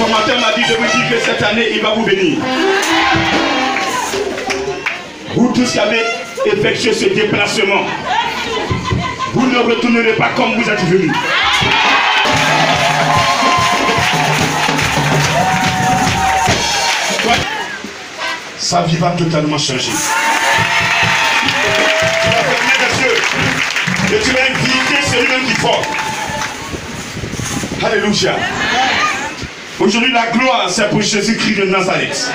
formateur m'a dit de vous dire que cette année, il va vous bénir. Vous tous qui avez effectué ce déplacement, vous ne retournerez pas comme vous êtes venus. Sa vie va totalement changer. Tu vas fermer les yeux et tu vas inviter celui-même qui fort. Alléluia. Aujourd'hui, la gloire, c'est pour Jésus-Christ de Nazareth.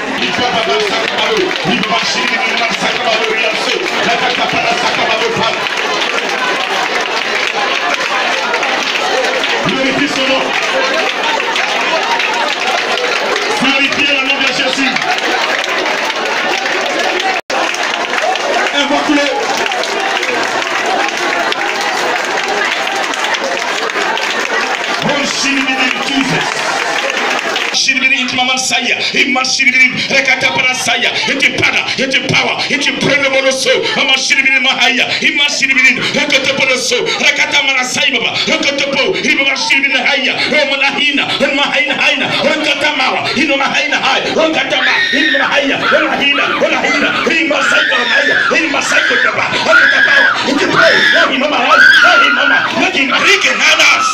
Glorifiez son nom. Glorifiez le nom de Jésus. Invoque-le. Maman saya, iman shiribirim, rekata para saya, ete pada, ete power, ete prene moroso, maman shiribirim mahaya, iman shiribirim, rekata poroso, rekata mara saya baba, rekata po, iman shiribirim haya, romanahina, romanahina haina, rekata mawa, ino mahina hai, rekata ma, ino mahaya, romanahina, romanahina, iman saya mahaya, iman saya kaba, rekata power, ete pro, iman mahaya, iman mama, lagi marike nanas,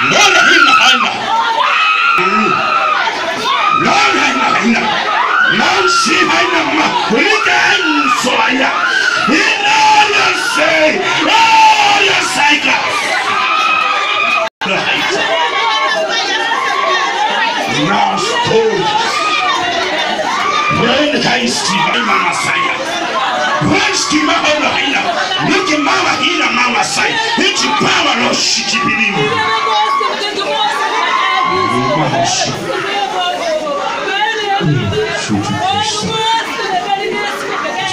romanahina haina. Nancy Hainama, Rigan Soya, in all your say, all your cycle. Now, suppose, when I see Mama Saya, when Skima Hina, look at Mama Hina, Mama Sai, it's a power of Shiki Bilim.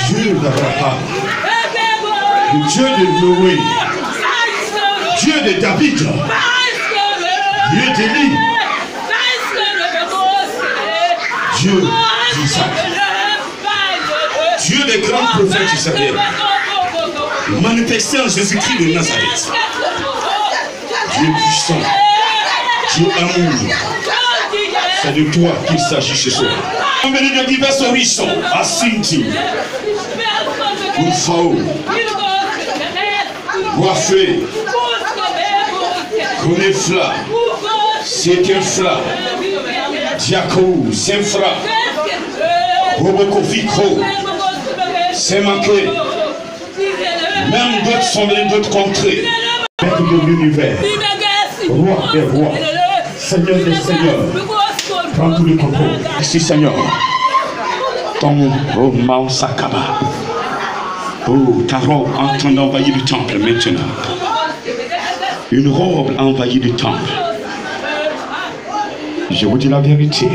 Dieu d'Abraham, Dieu de Noé, Dieu de David, Dieu d'Élie, Dieu d'Isaac, Dieu des grands prophètes d'Israël, manifesté en Jésus-Christ de Nazareth, Dieu puissant, Dieu amour. C'est de toi qu'il s'agit ce soir. On vient de divers horizons à Sinti, Oufao, Boafé, Konefla, Sekelfla, Diakou, Saint-Fra, Robokofikro, Saint-Manqué. Même d'autres sont venus d'autres contrées. Maître de l'univers, roi des rois, Seigneur des seigneurs. Prends tout le contrôle. Merci Seigneur. Ton Mount Sakaba. Oh, ta robe en train d'envahir le temple maintenant. Une robe envahie le temple. Je vous dis la vérité.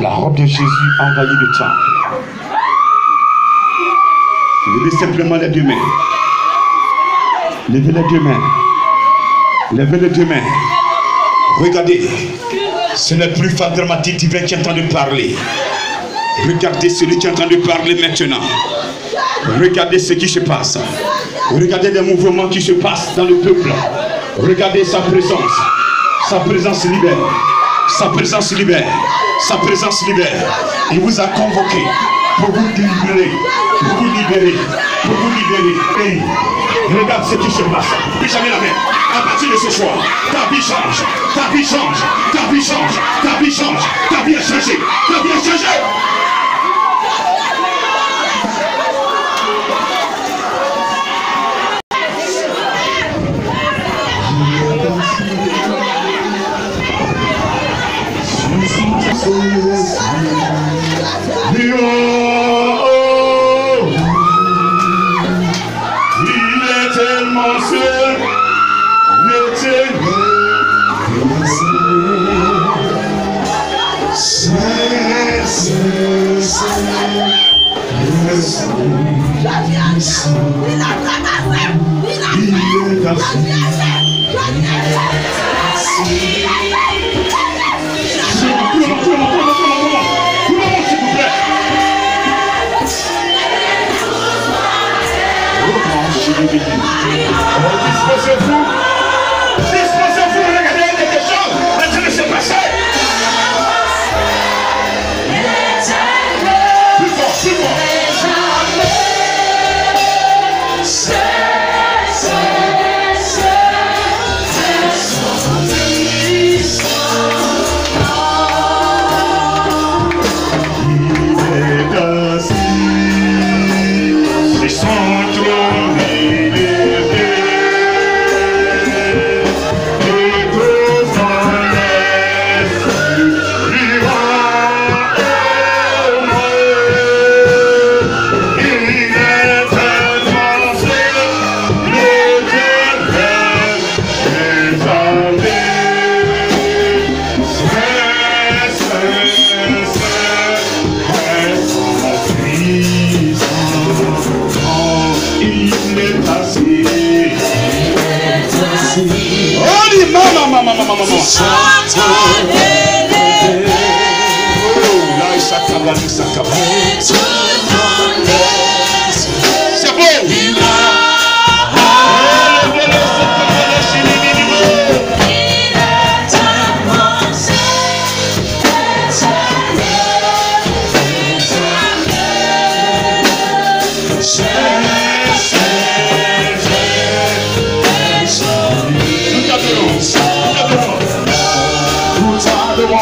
La robe de Jésus envahit le temple. Levez simplement les deux mains. Levez les deux mains. Levez les deux mains. Regardez. Ce n'est plus Father Mathieu divin qui est en train de parler. Regardez celui qui est en train de parler maintenant. Regardez ce qui se passe. Regardez les mouvements qui se passent dans le peuple. Regardez sa présence. Sa présence libère. Sa présence libère. Sa présence libère. Il vous a convoqué pour vous libérer. Pour vous libérer. Pour vous libérer. Et regarde ce qui se passe. Puis jamais la main. À partir de ce soir, ta vie change. Ta vie change. Ta vie change. Ta vie change. Ta vie a changé. Ta vie a changé. Disposez-vous, regardez les gens. Oh, dit maman. C'est beau.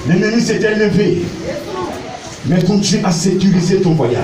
L'ennemi s'est élevé, mais continue à sécuriser ton voyage.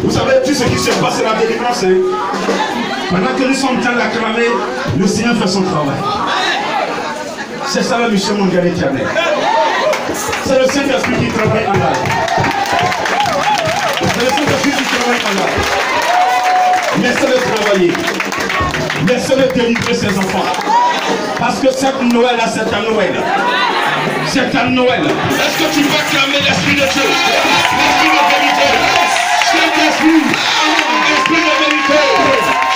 Vous savez tout ce qui se passe dans la délivrance. Pendant que nous sommes en train d'acclamer, le Seigneur fait son travail. C'est ça la mission mondiale éternelle. C'est le Saint-Esprit qui travaille en là. C'est le Saint-Esprit qui travaille en là. Laissez-le travailler. Laissez-le délivrer ses enfants. Parce que cette Noël-là, c'est un Noël. C'est un Noël. Est-ce que tu peux clamer l'Esprit de Dieu? L'Esprit de vérité. Saint-Esprit. Esprit de vérité.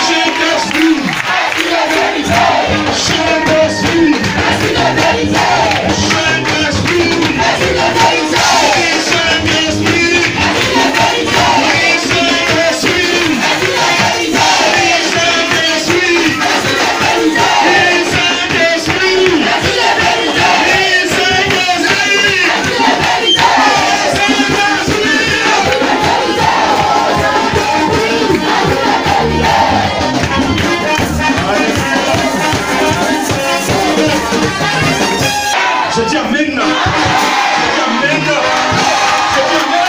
Saint-Esprit. Saint-Esprit. Saint-Esprit. Je dis amen. Je dis amen. Je dis amen.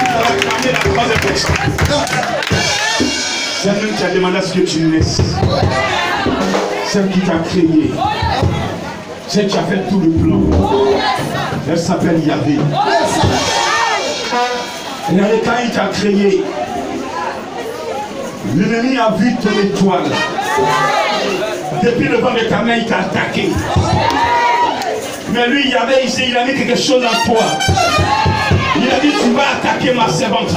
Ça va cramer la troisième personne. C'est elle-même qui a demandé à ce que tu naisses. Celle qui t'a créé. Celle qui a fait tout le plan. Elle s'appelle Yahvé. Et quand il t'a créé, l'ennemi a vu ton étoile. Depuis le vent de ta main, il t'a attaqué. Mais lui, il a mis quelque chose en toi. Il a dit, tu vas attaquer ma servante.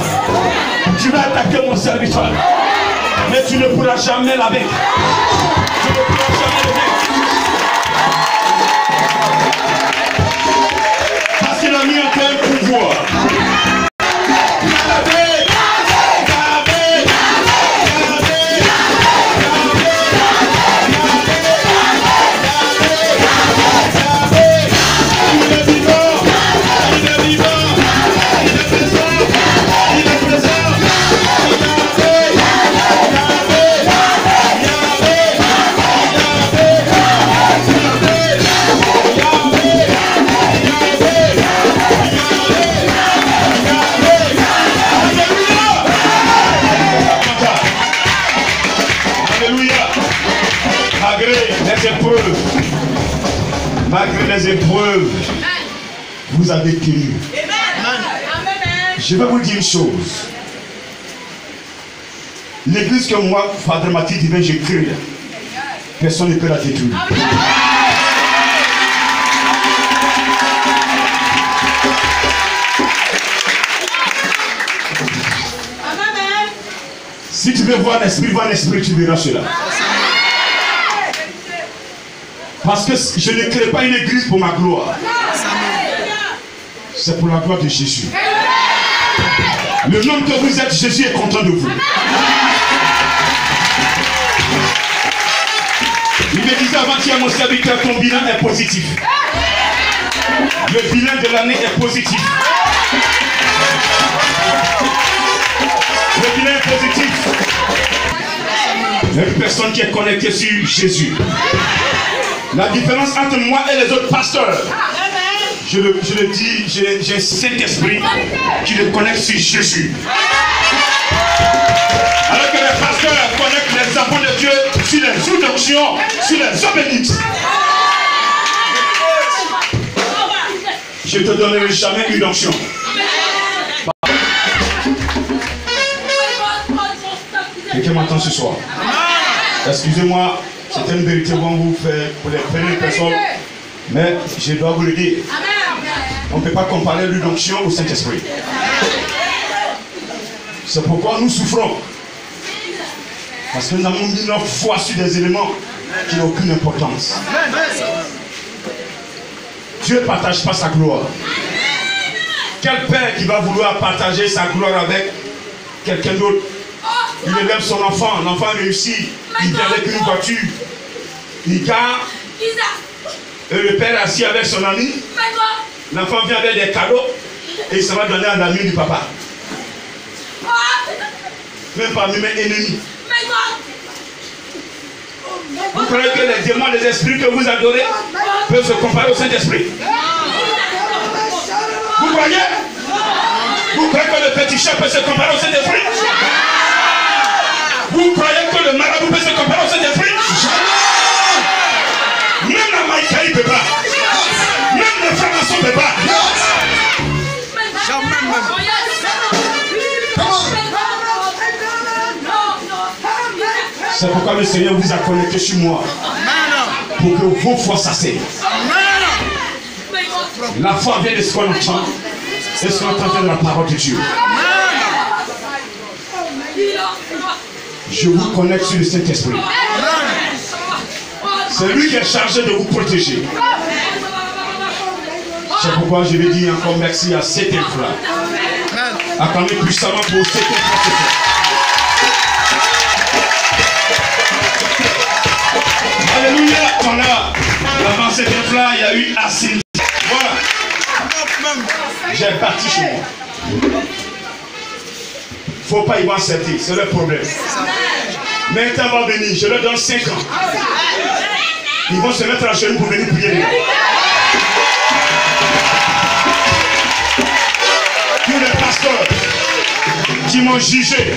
Tu vas attaquer mon serviteur. Mais tu ne pourras jamais l'avec. Tu ne pourras jamais l'avec. Parce qu'il a mis en toi un pouvoir. Malgré les épreuves, vous avez tenu. Je vais vous dire une chose. L'église que moi, Padre Mathilde Divin, j'ai créée, personne ne peut la détruire. Si tu veux voir l'esprit, tu verras cela. Parce que je ne crée pas une église pour ma gloire. C'est pour la gloire de Jésus. Le nom que vous êtes, Jésus est content de vous. Il me disait avant-hier, mon serviteur, ton bilan est positif. Le bilan de l'année est positif. Le bilan est positif. Il y a une personne qui est connectée sur Jésus. La différence entre moi et les autres pasteurs, je le dis, j'ai un Saint-Esprit qui le connecte sur Jésus. Alors que les pasteurs connectent les enfants de Dieu sur les eaux d'onction, sur les eaux bénites. Je ne te donnerai jamais une onction. Quelqu'un m'entend ce soir? Excusez-moi. C'est une vérité qu'on vous fait pour les premières personnes, mais je dois vous le dire. On ne peut pas comparer l'onction au Saint-Esprit. C'est pourquoi nous souffrons. Parce que nous avons mis notre foi sur des éléments qui n'ont aucune importance. Dieu ne partage pas sa gloire. Quel père qui va vouloir partager sa gloire avec quelqu'un d'autre? Il élève son enfant, l'enfant réussit, il vient avec une voiture, il gagne, et le père est assis avec son ami, l'enfant vient avec des cadeaux, et ça va donner à l'ami du papa. Même parmi mes ennemis. Vous croyez que les démons, les esprits que vous adorez peuvent se comparer au Saint-Esprit? Vous croyez? Vous croyez que le petit chat peut se comparer au Saint-Esprit? Vous croyez que le marabout peut se comparer au Saint-Esprit? Même la Maïkaï ne peut pas. Même le franc-maçon ne peut pas. C'est pourquoi le Seigneur vous a connecté sur moi. Pour que vos foi s'asseyent. La foi vient de ce qu'on entend. Et ce qu'on entend vient de la parole de Dieu. Je vous connecte sur le Saint-Esprit. C'est lui qui est chargé de vous protéger. C'est pourquoi je vais dire encore merci à cet élève-là. Acclamez puissamment pour cet élève. Alléluia. Voilà. Avant cet élève-là, il y a eu Assine. Voilà. J'ai parti chez moi. Faut pas y voir accepter, c'est le problème. Mais un temps va venir, je leur donne 5 ans. Ils vont se mettre à genoux pour venir prier. Tous les pasteurs qui m'ont jugé,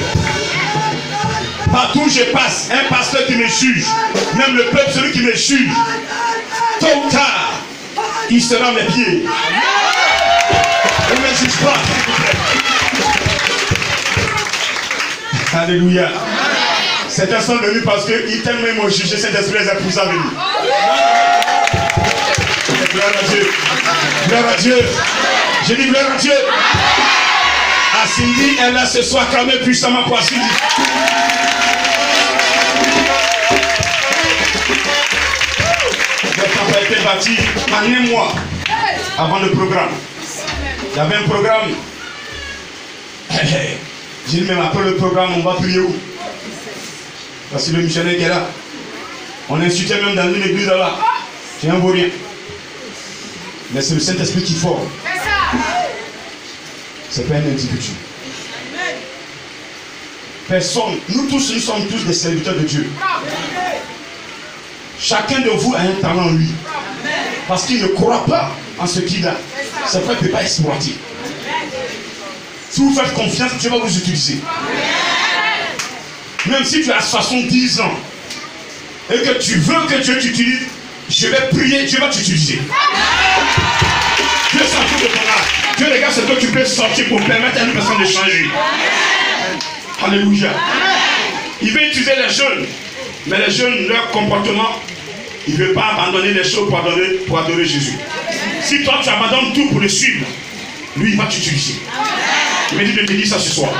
partout où je passe, un pasteur qui me juge, même le peuple, celui qui me juge, tôt ou tard, il sera à mes pieds. Ne me juge pas, s'il vous plaît. Alléluia. Certains sont venus parce qu'ils tellement m'ont jugé, cet esprit les a poussés à venir. Gloire à Dieu. Gloire à Dieu. J'ai dit gloire à Dieu. À Cindy, elle a ce soir clamé puissamment pour Cindy. Le camp a été bâti en un mois avant le programme. Il y avait un programme. J'ai dit, même après le programme, on va prier où? Parce que le missionnaire qui est là. On insultait même dans une église là-bas. C'est un vaurien. Mais c'est le Saint-Esprit qui forme. C'est pas un individu. Personne, nous tous, nous sommes tous des serviteurs de Dieu. Chacun de vous a un talent en lui. Parce qu'il ne croit pas en ce qu'il a. C'est vrai qu'il ne peut pas exploiter. Si vous faites confiance, Dieu va vous utiliser. Même si tu as 70 ans et que tu veux que Dieu t'utilise, je vais prier, Dieu va t'utiliser. Dieu s'en fout de ton âge. Dieu regarde ce que tu peux sortir pour permettre à une personne de changer. Alléluia. Il veut utiliser les jeunes. Mais les jeunes, leur comportement, il ne veut pas abandonner les choses pour adorer Jésus. Si toi tu abandonnes tout pour le suivre, lui il va t'utiliser. Mais Dieu te dit ça ce soir.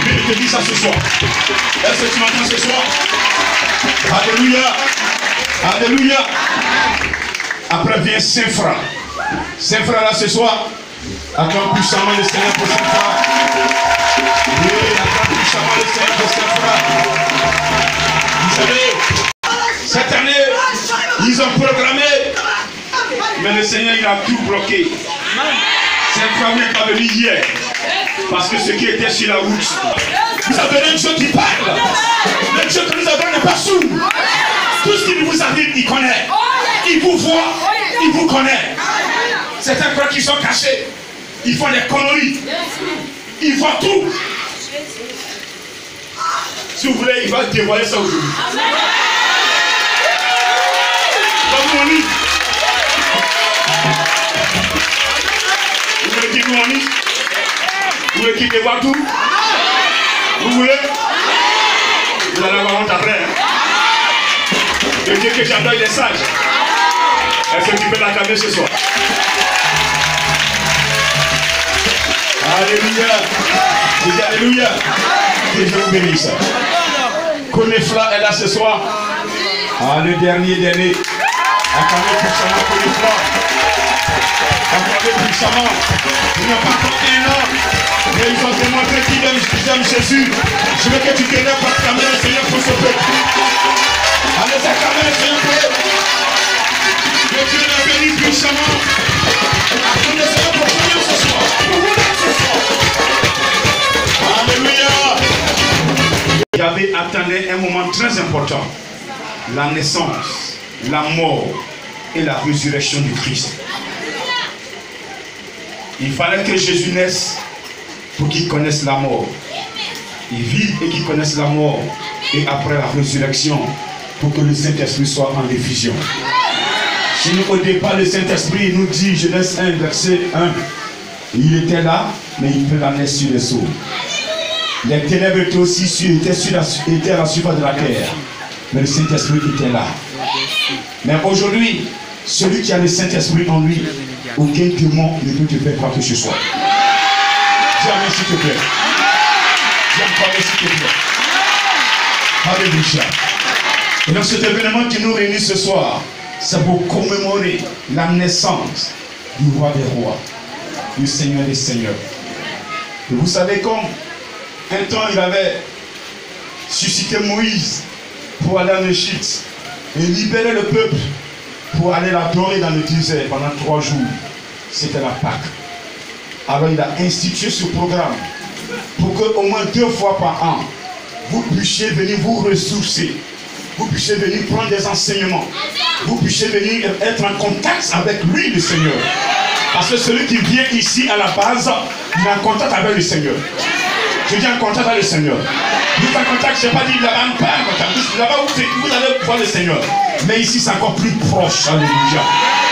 Dieu te dit ça ce soir. Est-ce que tu m'entends ce soir? Alléluia. Alléluia. Après vient Saint-Fra. Saint-Fra là ce soir. Acclame puissamment le Seigneur pour Saint-Fra. Oui, acclame puissamment le Seigneur pour Saint-Fra. Vous savez, cette année, ils ont programmé, mais le Seigneur il a tout bloqué. Saint-Fra n'est pas venu hier, parce que ce qui était sur la route, vous avez un Dieu qui parle. Le Dieu que nous avons n'est pas sourd. Tout ce qu'il vous a dit, il connaît. Il vous voit, il vous connaît. Certains croient qu'ils sont cachés. Ils font des conneries. Ils voient tout. Si vous voulez, il va dévoiler ça aujourd'hui. Comme on dit. Vous voulez qu'il nous en dise? Vous voulez qu'il dévoile tout? Vous voulez? Vous allez avoir honte après. Le Dieu que j'adore, il est sage. Est-ce que tu peux l'acclamer ce soir? Alléluia. Je dis alléluia. Que Dieu vous bénisse. Konefla est là ce soir. Ah, le dernier. Acclamez puissamment Konefla. Acclamez puissamment. Ils n'ont pas encore un an. Mais ils ont démontré qu'ils aiment Jésus. Je veux que tu t'élèves pour acclamer le Seigneur pour ce peuple. Allez acclamer le Seigneur pour eux. Que Dieu les bénisse puissamment. Acclamez le Seigneur pour vous ce soir. Pour vous ce soir. Alléluia. Il avait attendu un moment très important. La naissance, la mort et la résurrection du Christ. Il fallait que Jésus naisse pour qu'il connaisse la mort. Il vit et qu'il connaisse la mort. Et après la résurrection, pour que le Saint-Esprit soit en effusion. Si nous, au départ, le Saint-Esprit nous dit, Genèse 1, verset 1, il était là, mais il planait sur les eaux. Les ténèbres étaient aussi étaient à la surface de la terre. Mais le Saint-Esprit était là. Mais aujourd'hui, celui qui a le Saint-Esprit en lui, aucun démon ne peut te faire quoi que ce soit. Dis amen s'il te plaît. Dis encore s'il te plaît. Alléluia. Et donc cet événement qui nous réunit ce soir, c'est pour commémorer la naissance du roi des rois, du Seigneur des seigneurs. Et vous savez comme un temps il avait suscité Moïse pour aller en Égypte et libérer le peuple pour aller l'adorer dans le désert pendant 3 jours. C'était la Pâque. Alors il a institué ce programme pour que au moins 2 fois par an, vous puissiez venir vous ressourcer vous puissiez venir prendre des enseignements. Vous puissiez venir être en contact avec lui, le Seigneur. Parce que celui qui vient ici à la base, il est en contact avec le Seigneur. Je dis en contact avec le Seigneur. Vous êtes en contact, je n'ai pas dit là-bas, pas en contact. Là-bas, vous allez voir le Seigneur. Mais ici, c'est encore plus proche. Alléluia.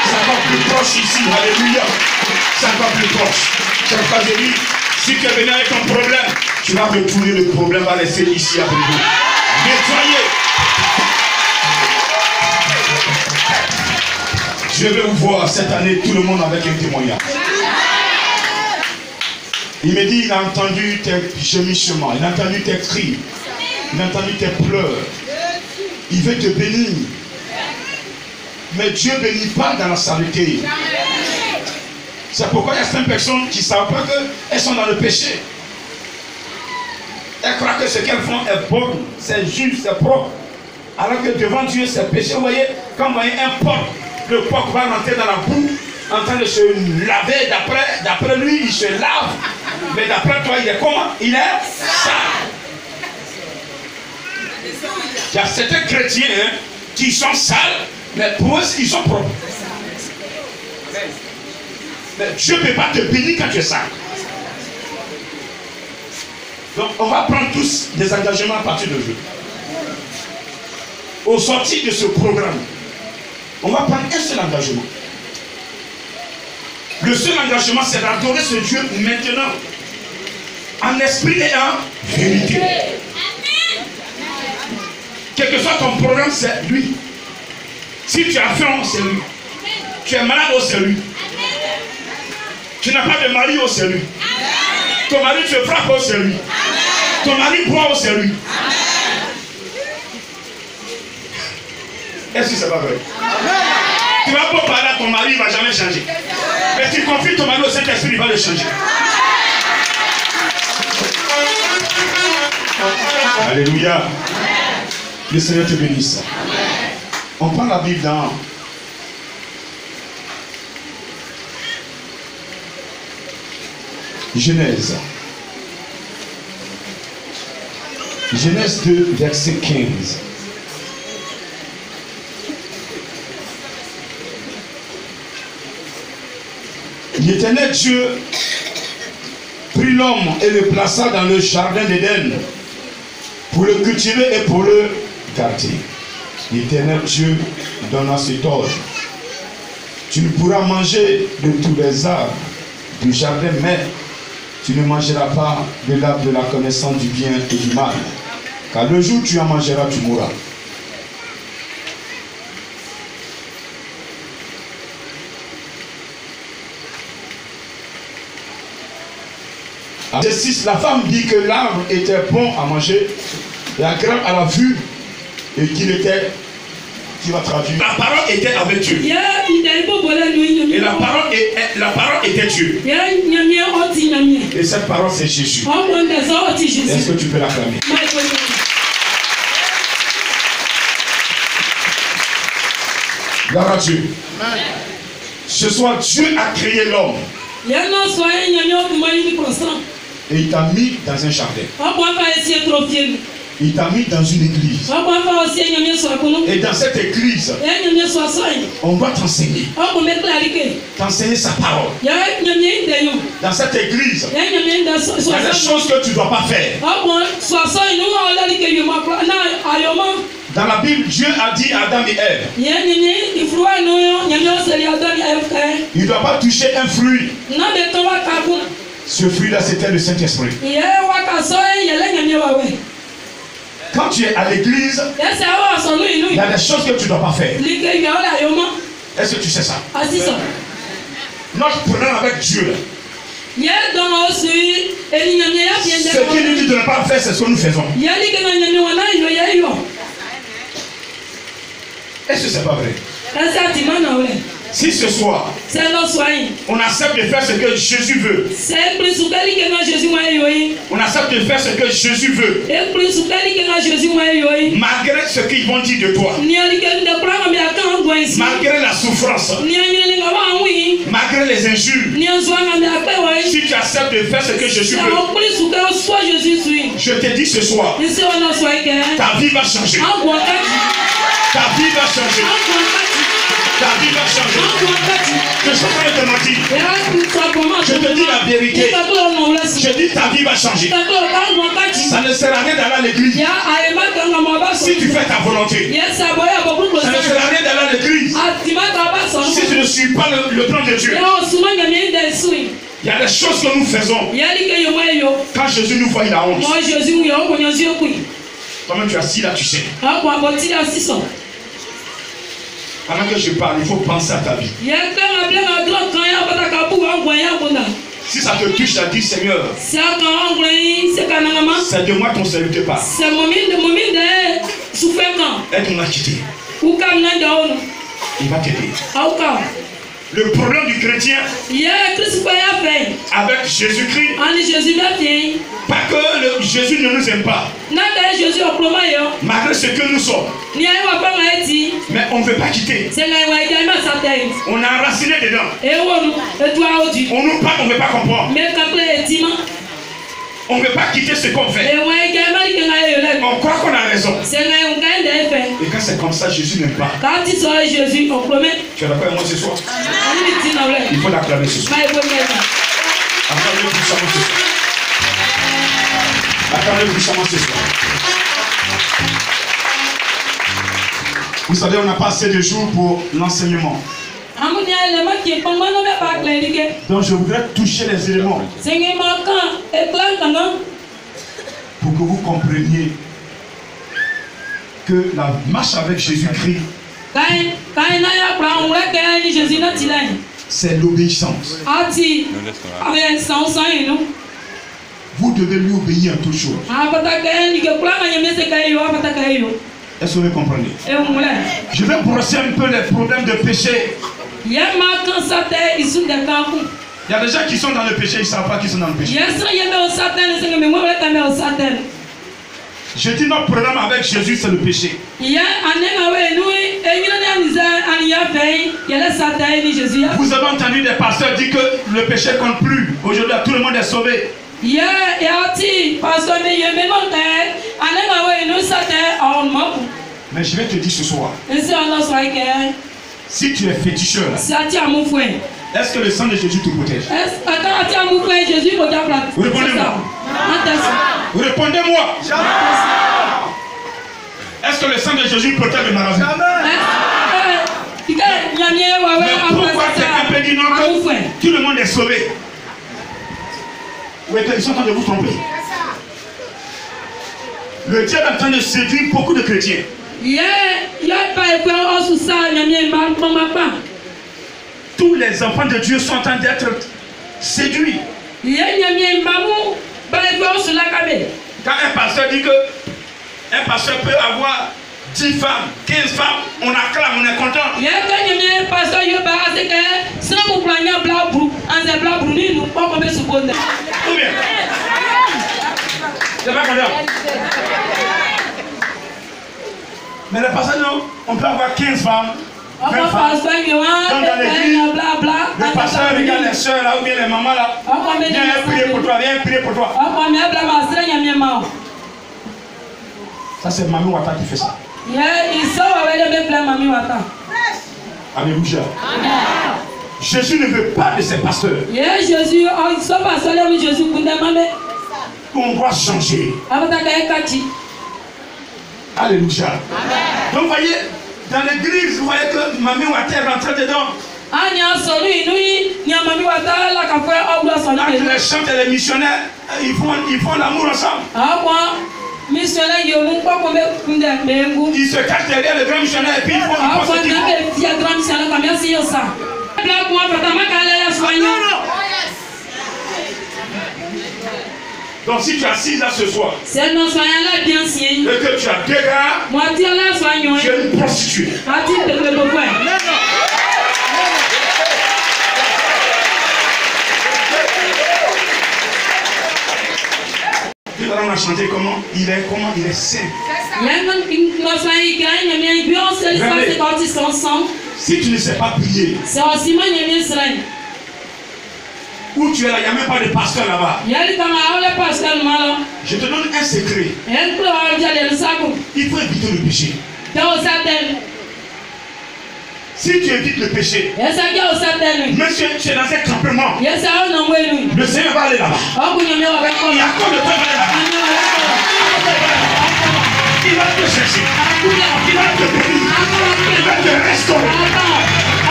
C'est encore plus proche ici. Alléluia. C'est encore plus proche. C'est pourquoi je dis, si tu es venu avec ton problème, tu vas retourner, le problème va laisser ici avec vous. Nettoyez. Je vais vous voir cette année, tout le monde avec un témoignage. Il me dit, il a entendu tes gémissements, il a entendu tes cris, il a entendu tes pleurs. Il veut te bénir. Mais Dieu ne bénit pas dans la saleté. C'est pourquoi il y a certaines personnes qui ne savent pas qu'elles sont dans le péché. Elles croient que ce qu'elles font est bon, c'est juste, c'est propre. Alors que devant Dieu, c'est péché. Vous voyez, quand vous voyez un porc, le porc va rentrer dans la boue, en train de se laver. D'après lui, il se lave. Mais d'après toi, il est comment? Il est sale. Il y a certains chrétiens qui sont sales, mais pour eux, ils sont propres. Mais Dieu ne peut pas te bénir quand tu es sale. Donc, on va prendre tous des engagements à partir d'aujourd'hui. Au sortir de ce programme, on va prendre un seul engagement. Le seul engagement, c'est d'adorer ce Dieu maintenant, en esprit et en vérité. Quel que soit ton programme, c'est lui. Si tu as faim, c'est lui. Tu es malade, c'est lui. Tu n'as pas de mari, c'est lui. Ton mari te frappe, c'est lui. Ton mari boit, c'est lui. Est-ce que c'est pas vrai? Tu vas pas parler à ton mari, il ne va jamais changer. Mais tu confies ton mari au Saint-Esprit, il va le changer. Alléluia. Le Seigneur te bénisse. On prend la Bible dans Genèse. Genèse 2, verset 15. L'Éternel Dieu prit l'homme et le plaça dans le jardin d'Éden pour le cultiver et pour le garder. L'Éternel Dieu donna cet ordre: tu ne pourras manger de tous les arbres du jardin, mais tu ne mangeras pas de l'arbre de la connaissance du bien et du mal, car le jour où tu en mangeras, tu mourras. Verset 6, la femme dit que l'arbre était bon à manger et agréable à la vue et qu'il était, qui va traduire, la parole était avec Dieu. Et la parole était Dieu. Et cette parole c'est Jésus. Est-ce que tu peux l'acclamer? Gloire à Dieu. Ce soir, Dieu a créé l'homme. Et il t'a mis dans un jardin. Il t'a mis dans une église. Et dans cette église, on va t'enseigner. T'enseigner sa parole. Dans cette église, il y a des choses que tu ne dois pas faire. Dans la Bible, Dieu a dit à Adam et Ève, il ne doit pas toucher un fruit. Ce fruit-là, c'était le Saint-Esprit. Quand tu es à l'église, il y a des choses que tu ne dois pas faire. Est-ce que tu sais ça? Notre problème avec Dieu, ce qu'il nous dit de ne pas faire, c'est ce que nous faisons. Est-ce que c'est pas vrai? Si ce soir, on accepte de faire ce que Jésus veut, on accepte de faire ce que Jésus veut, malgré ce qu'ils vont dire de toi, malgré la souffrance, malgré les Jésus, si tu acceptes de faire ce que Jésus veut, je te dis ce soir, ta vie va changer. Ta vie va changer. Ta vie va changer. Je suis en train de te mentir. Je te dis la vérité. Je dis ta vie va changer. Ça ne sert à rien d'aller à l'église si tu fais ta volonté. Ça ne sert à rien d'aller à l'église si tu ne suis pas le plan de Dieu. Il y a des choses que nous faisons. Quand Jésus nous voit, il a honte. Toi-même, tu es assis là, tu sais. Pendant que je parle, il faut penser à ta vie. Si ça te touche, ça dit Seigneur, c'est de moi ton salut te parle. Aide mon quitté. Il va t'aider. Le problème du chrétien avec Jésus-Christ, pas que Jésus ne nous aime pas, malgré ce que nous sommes, mais on ne veut pas quitter. On a enraciné dedans. On nous parle, on ne veut pas comprendre. On ne veut pas quitter ce qu'on fait. On croit qu'on a raison. Et quand c'est comme ça, Jésus n'aime pas. Tu es d'accord avec moi ce soir? Il faut l'acclamer ce soir. Acclamez puissamment ce soir. Acclamez puissamment ce soir. Vous savez, on n'a pas assez de jours pour l'enseignement. Donc je voudrais toucher les éléments pour que vous compreniez que la marche avec Jésus-Christ, c'est l'obéissance. Vous devez lui obéir à toutes choses. Est-ce que vous comprenez? Je vais brosser un peu les problèmes de péché. Il y a des gens qui sont dans le péché, ils ne savent pas qu'ils sont dans le péché. Je dis notre problème avec Jésus, c'est le péché. Vous avez entendu des pasteurs dire que le péché ne compte plus. Aujourd'hui, tout le monde est sauvé. Mais je vais te dire ce soir, si tu es féticheur, est-ce que le sang de Jésus te protège? Répondez-moi. Répondez-moi. Est-ce que le sang de Jésus protège le maladie? Mais pourquoi quelqu'un peut dire non que tout le monde est sauvé? Ils sont en train de vous tromper. Le diable est en train de séduire beaucoup de chrétiens. Tous les enfants de Dieu sont en train d'être séduits. Quand un pasteur dit que un pasteur peut avoir 10 femmes, 15 femmes, on acclame, on est content. Ou bien, c'est pas content. Mais le pasteur, non, on peut avoir 15 femmes. Donc dans l'église, le pasteur regarde les soeurs là ou bien les mamans là. Viens prier pour toi, viens prier pour toi. Ça c'est Mami Wata qui fait ça. Alléluia. Jésus ne veut pas de ses pasteurs. On doit changer. Alléluia. Donc vous voyez, dans l'église, vous voyez que Mami Wata est rentrée dedans. Quand les chants et les missionnaires, ils font l'amour ensemble. Ils se cachent derrière le grand missionnaire et puis ils font ce qu'ils font. Donc si tu es assise là ce soir et que tu as deux gars, tu es une prostituée. On a chanté comment il est saint. Si tu ne sais pas prier, Où tu es là, il n'y a même pas de pasteur là-bas. Je te donne un secret. Il faut éviter le péché. Si tu évites le péché, même si tu es dans un campement, le Seigneur va aller là-bas. Il y a encore de temps il va te chercher. Il va te bénir. Il va te restaurer. À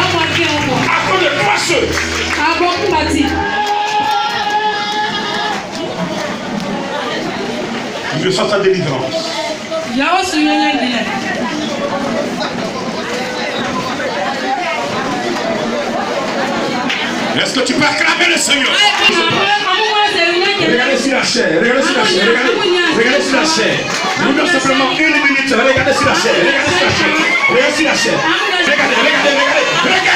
cause de toi seul. Je sens ta délivrance. Est-ce que tu peux acclamer le Seigneur? Regardez sur la chair, regardez sur la chair, regardez sur la chair. Nous donnons simplement une minute, regardez sur la chair, regardez sur la chair, regardez sur la chair. Regardez, regardez, regardez.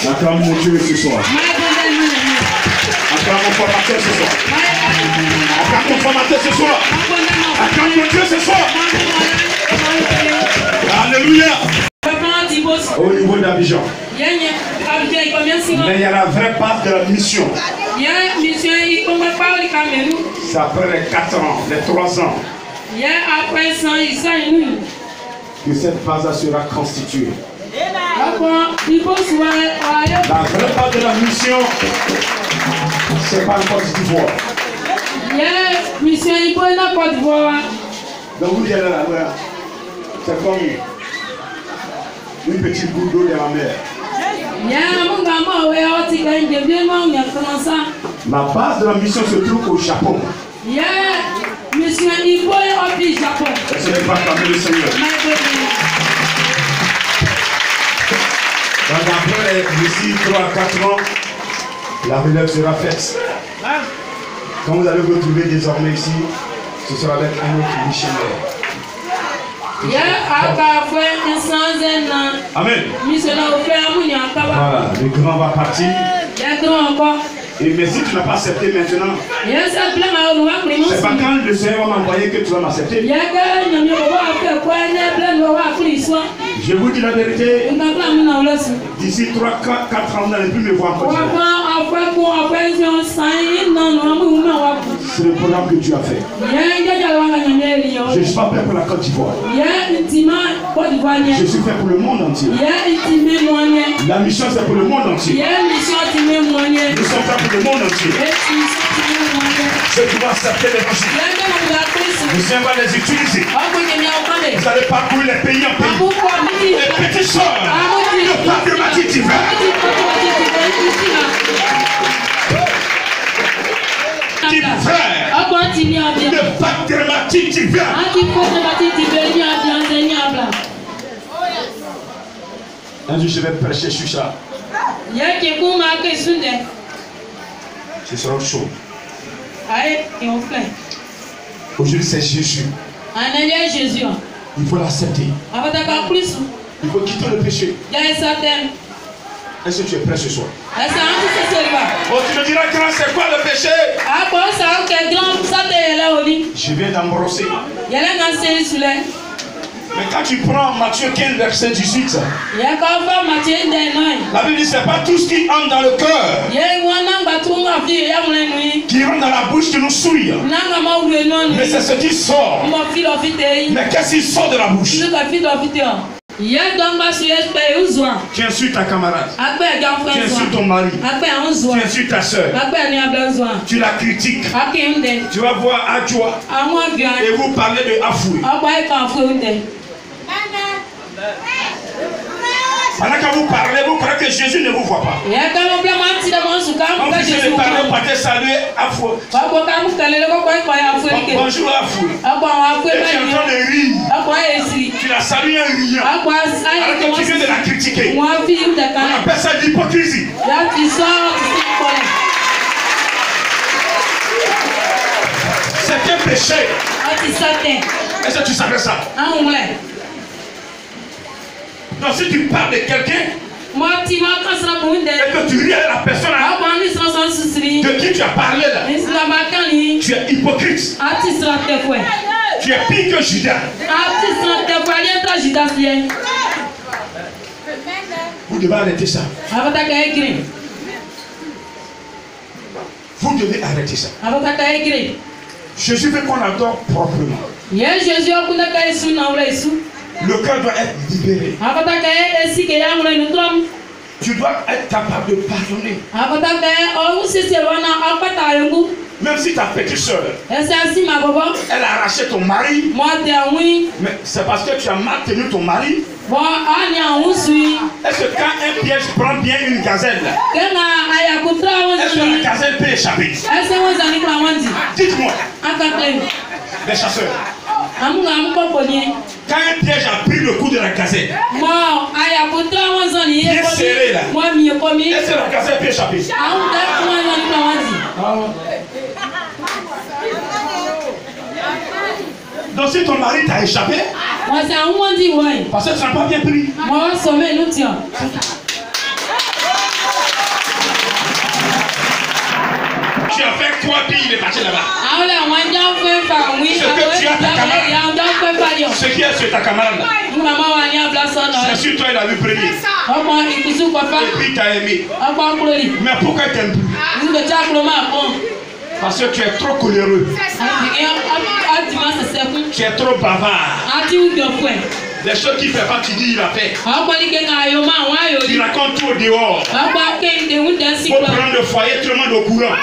Acclame mon Dieu ce soir. Acclame mon formateur ce soir. Acclame mon formateur ce soir. Acclame mon Dieu ce soir. Alléluia. Au niveau d'Abidjan. Mais il y a la vraie base de la mission. C'est après les 4 ans, les 3 ans que cette base sera constituée. La vraie base de la mission, c'est pas le Côte d'Ivoire. Donc vous dites là, c'est comme une petite goutte d'eau de la mer. La base de la mission se trouve au Japon. Et ce n'est pas comme le Seigneur. Donc après, d'ici 3 à 4 ans, la relève sera faite. Quand vous allez vous retrouver désormais ici, ce sera avec un autre missionnaire. Amen. Voilà, le grand va partir. Et mais si tu n'as pas accepté maintenant, c'est pas quand le Seigneur va m'envoyer que tu vas m'accepter. Je vous dis la vérité, d'ici 3, 4 ans, vous n'allez plus me voir encore. C'est le programme que tu as fait. Je ne suis pas prêt pour la Côte d'Ivoire. Je suis fait pour le monde entier. La mission c'est pour le monde entier. Nous sommes faits pour le monde entier. Ceux qui vont accepter l'évangile, le Seigneur va les utiliser. Vous allez parcourir les pays en pays. Les petites soeurs, le pas de Mathis divin. Petit frère, le pacte de Mathis divin. Un jour je vais prêcher sur ça. Ce sera chaud. Aujourd'hui c'est Jésus. Il faut l'accepter. Il faut quitter le péché. Est-ce que tu es prêt ce soir? Oh, tu me diras, grand, c'est quoi le péché? Je viens d'embrosser. Mais quand tu prends Matthieu 15, verset 18, la Bible dit c'est pas tout ce qui entre dans le cœur qui rentre dans la bouche qui nous souille. Mais c'est ce qui sort. Mais qu'est-ce qui sort de la bouche? Tu insultes ta camarade, tu insultes ton mari, tu insultes ta soeur, tu la critiques, tu vas voir Adjoa et vous parlez de Afoué. Pendant que vous parlez, vous croyez que Jésus ne vous voit pas. Quand vous allez parler, vous partez saluer Afoué. Bonjour Afoué. Et tu es en train de rire. Tu la salues en riant. Alors que tu viens de la critiquer. On appelle ça de l'hypocrisie. C'est un péché. Est-ce que tu savais ça? Donc si tu parles de quelqu'un et que tu ris à la personne de qui tu as parlé là, tu es hypocrite. Tu es pire que Judas. Vous devez arrêter ça. Vous devez arrêter ça. Jésus veut qu'on adore proprement. Le cœur doit être libéré. Tu dois être capable de pardonner. Même si ta petite soeur, elle a arraché ton mari, mais c'est parce que tu as mal tenu ton mari. Est-ce que quand un piège prend bien une gazelle, est-ce que la gazelle peut échapper? Dites-moi, les chasseurs, quand un piège a pris le coup de la gazelle, bien serré là, est-ce que la gazelle peut échapper? Donc si ton mari t'a échappé, parce que tu n'as pas bien pris. Tu as fait quoi puis il est parti là-bas? Ce que tu as ta camarade, ce qui est sur ta camarade, c'est sur toi il a vu premier. Et puis tu as aimé. Mais pourquoi tu n'aimes plus? Parce que tu es trop coléreux. Tu es trop bavard. Les choses qu'il ne fait pas, tu dis il a fait. Tu racontes tout au dehors. Pour prendre le foyer, tout le monde au courant.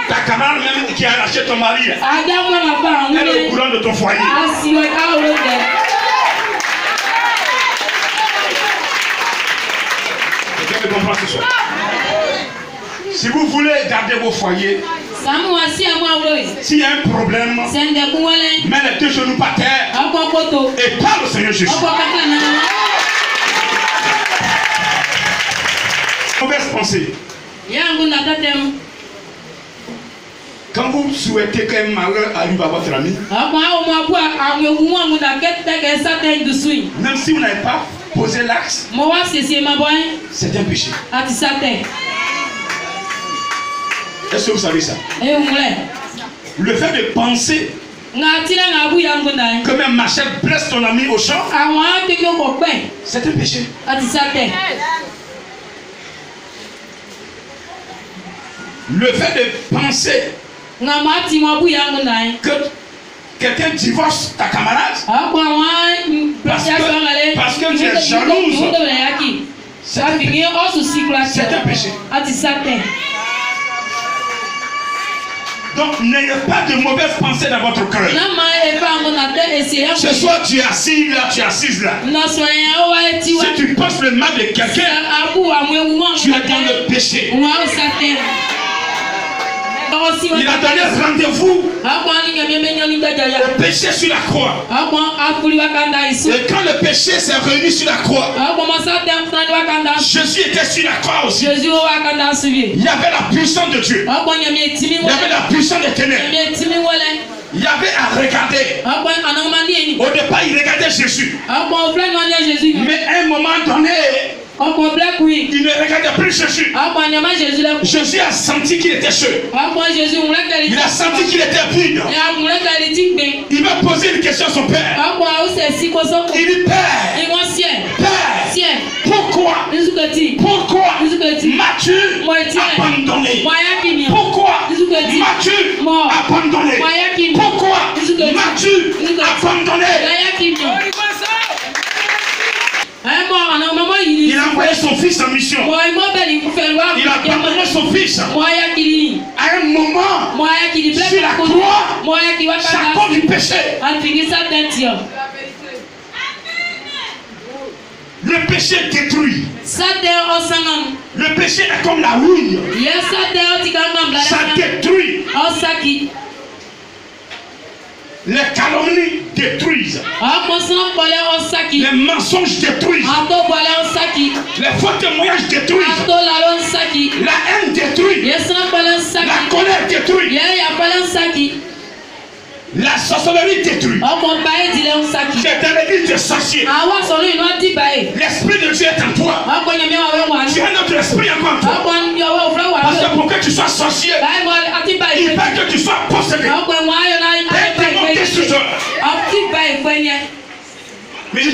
Ta camarade même qui a arraché ton mari, elle est au courant de ton foyer. Quelqu'un me comprend ce soir? Si vous voulez garder vos foyers, s'il y a un problème, mets les deux genoux par terre et parle au Seigneur Jésus. Mauvaise pensée. Quand vous souhaitez qu'un malheur arrive à votre ami, même si vous n'avez pas posé l'axe, c'est un péché. Est-ce que vous savez ça? Le fait de penser que même Machel blesse ton ami au champ, c'est un péché. Le fait de penser que quelqu'un divorce ta camarade parce que tu es jalouse, c'est un péché. Donc n'ayez pas de mauvaises pensées dans votre cœur. Ce soir tu es assis là, tu es assise là. Si tu penses le mal de quelqu'un, tu es dans le péché. Il a donné rendez-vous au péché sur la croix. Et quand le péché s'est réuni sur la croix, Jésus était sur la croix aussi. Il y avait la puissance de Dieu. Il y avait la puissance des ténèbres. Il y avait à regarder. Au départ, il regardait Jésus. Mais à un moment donné, il ne regardait plus Jésus. Jésus a senti qu'il était seul. Il a senti qu'il était vide. Il va poser une question à son père. Il dit, Père, pourquoi m'as-tu abandonné? Pourquoi m'as-tu abandonné? Pourquoi m'as-tu abandonné? Il a envoyé son fils en mission. Il a abandonné son fils. À un moment, sur la croix, c'est à cause du péché. Le péché détruit. Le péché est comme la houille. Ça détruit. Les calomnies détruisent. Les mensonges détruisent. Les faux témoignages détruisent. La haine détruit. La colère détruit. La sorcellerie détruit. C'est dans l'église des sorciers. L'esprit de Dieu est en toi. Tu as notre esprit encore en toi. Parce que pour que tu sois sorcier, il faut que tu sois possédé.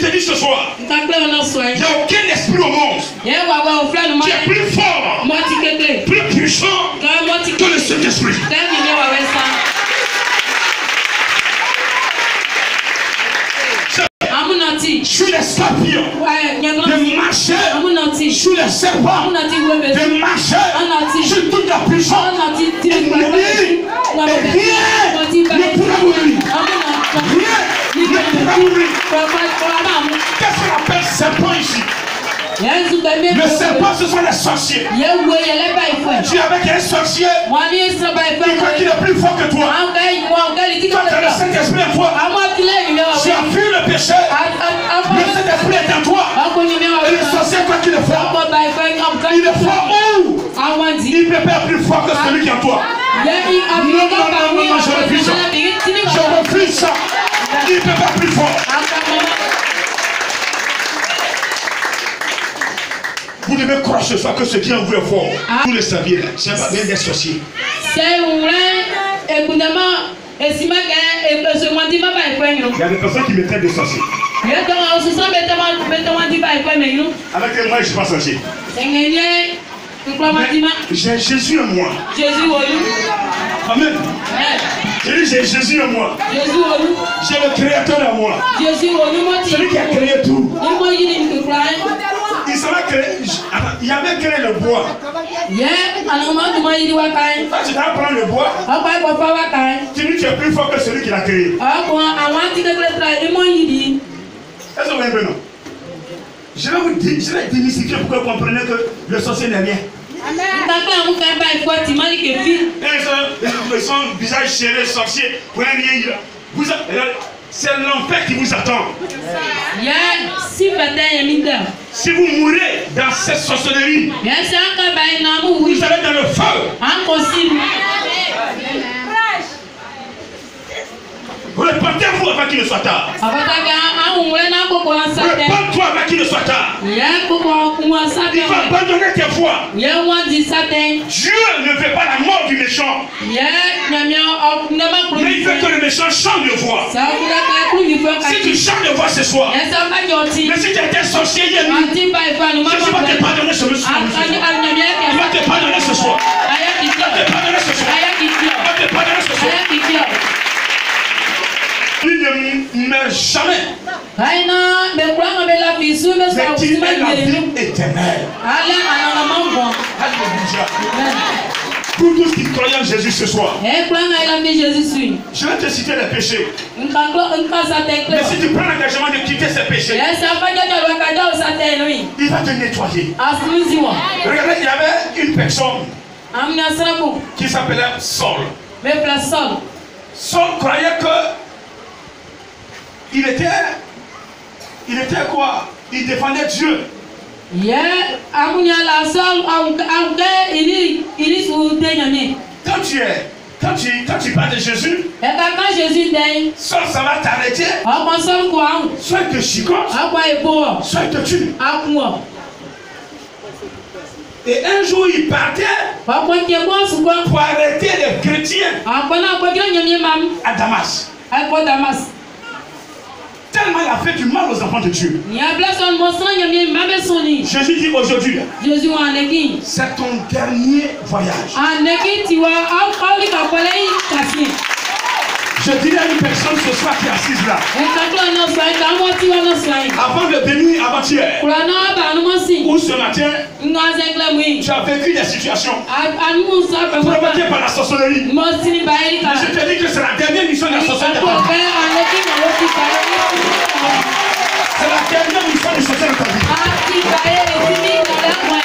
te dis ce soir, il n'y a aucun esprit au monde qui est plus fort, plus puissant que le Saint-Esprit. Sur les scorpions, de marcher sur les serpents, de marcher sur toute la puissance. Et rien ne pourra mourir. Rien ne pourra mourir. Qu'est-ce qu'on appelle serpent ici? Le serpent, ce sont les sorciers. Tu es avec un sorcier, il croit qu'il est plus fort que toi. Toi, tu as le Saint-Esprit en toi. Tu as vu le péché. Le Saint-Esprit est en toi. Et le sorcier croit qu'il est fort. Il est fort où? Il ne peut pas être plus fort que celui qui est en toi. Non, je refuse ça. Je refuse ça. Il ne peut pas être plus fort. Vous devez croire ce soir que ce qui est en vous est fort. Vous le saviez, c'est pas bien des sorciers. Il y a des personnes qui me traitent de sorciers. Avec moi, je ne suis pas sorcier. J'ai Jésus en moi. Amen. J'ai Jésus en moi. J'ai le Créateur en moi. Celui qui a créé tout. Il avait créé le bois. Quand tu dois prendre le bois, tu dis que tu es plus fort que celui qui l'a créé. Est-ce que vous voyez non? Je vais vous démystifier pour que vous compreniez que le sorcier n'est rien. Son visage serré, sorcier, c'est l'enfer qui vous attend. Si vous mourrez dans cette sorcellerie, vous allez dans le feu. Répentez-vous avant qu'il ne soit tard. Réponds-toi avant qu'il ne soit tard. Il va abandonner tes voies. Dieu ne veut pas la mort du méchant. Mais il veut que le méchant change de voix. Si tu changes de voix ce soir, mais si tu étais sorcier hier nuit, je ne vais pas te pardonner ce soir. Je vais te pardonner ce soir. Je vais te pardonner ce soir. Je vais te pardonner ce soir. Il ne meurt jamais. Mais il est la vie éternelle. Alléluia. Pour tous qui croient en Jésus ce soir, je vais te citer les péchés. Mais si tu prends l'engagement de quitter ces péchés, il va te nettoyer. Regardez, il y avait une personne qui s'appelait Saul. Saul croyait que il était quoi? Il défendait Dieu. Quand tu parles de Jésus, soit ça va t'arrêter, soit il te chicote, soit il te tue. Et un jour il partait pour arrêter les chrétiens à Damas. Tellement il a fait du mal aux enfants de Dieu. Jésus dit aujourd'hui, c'est ton dernier voyage. Je dirais à une personne ce soir qui est assise là, avant de venir avant-hier ou ce matin, tu as vécu des situations provoquées par la sorcellerie. Mais je te dis que c'est la dernière mission de la sorcellerie. C'est la dernière mission du sorcier de ta vie.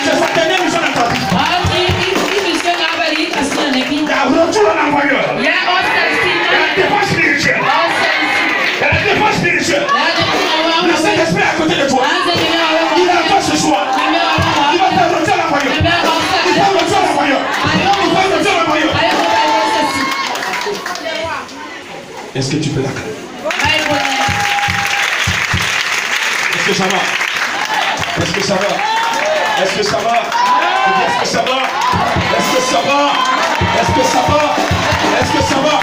C'est sa dernière mission de ta vie. Il y a retour en envoyeur. Il y a la défense spirituelle. Il y a la défense spirituelle. Le Saint-Esprit est à côté de toi. Il est à toi ce soir. Il va te retour en envoyeur. Il va retour en envoyeur. Il va retour en envoyeur. Est-ce que tu peux l'accueillir? Est-ce que ça va? Est-ce que ça va? Est-ce que ça va? Est-ce que ça va? Est-ce que ça va? Est-ce que ça va? Est-ce que ça va?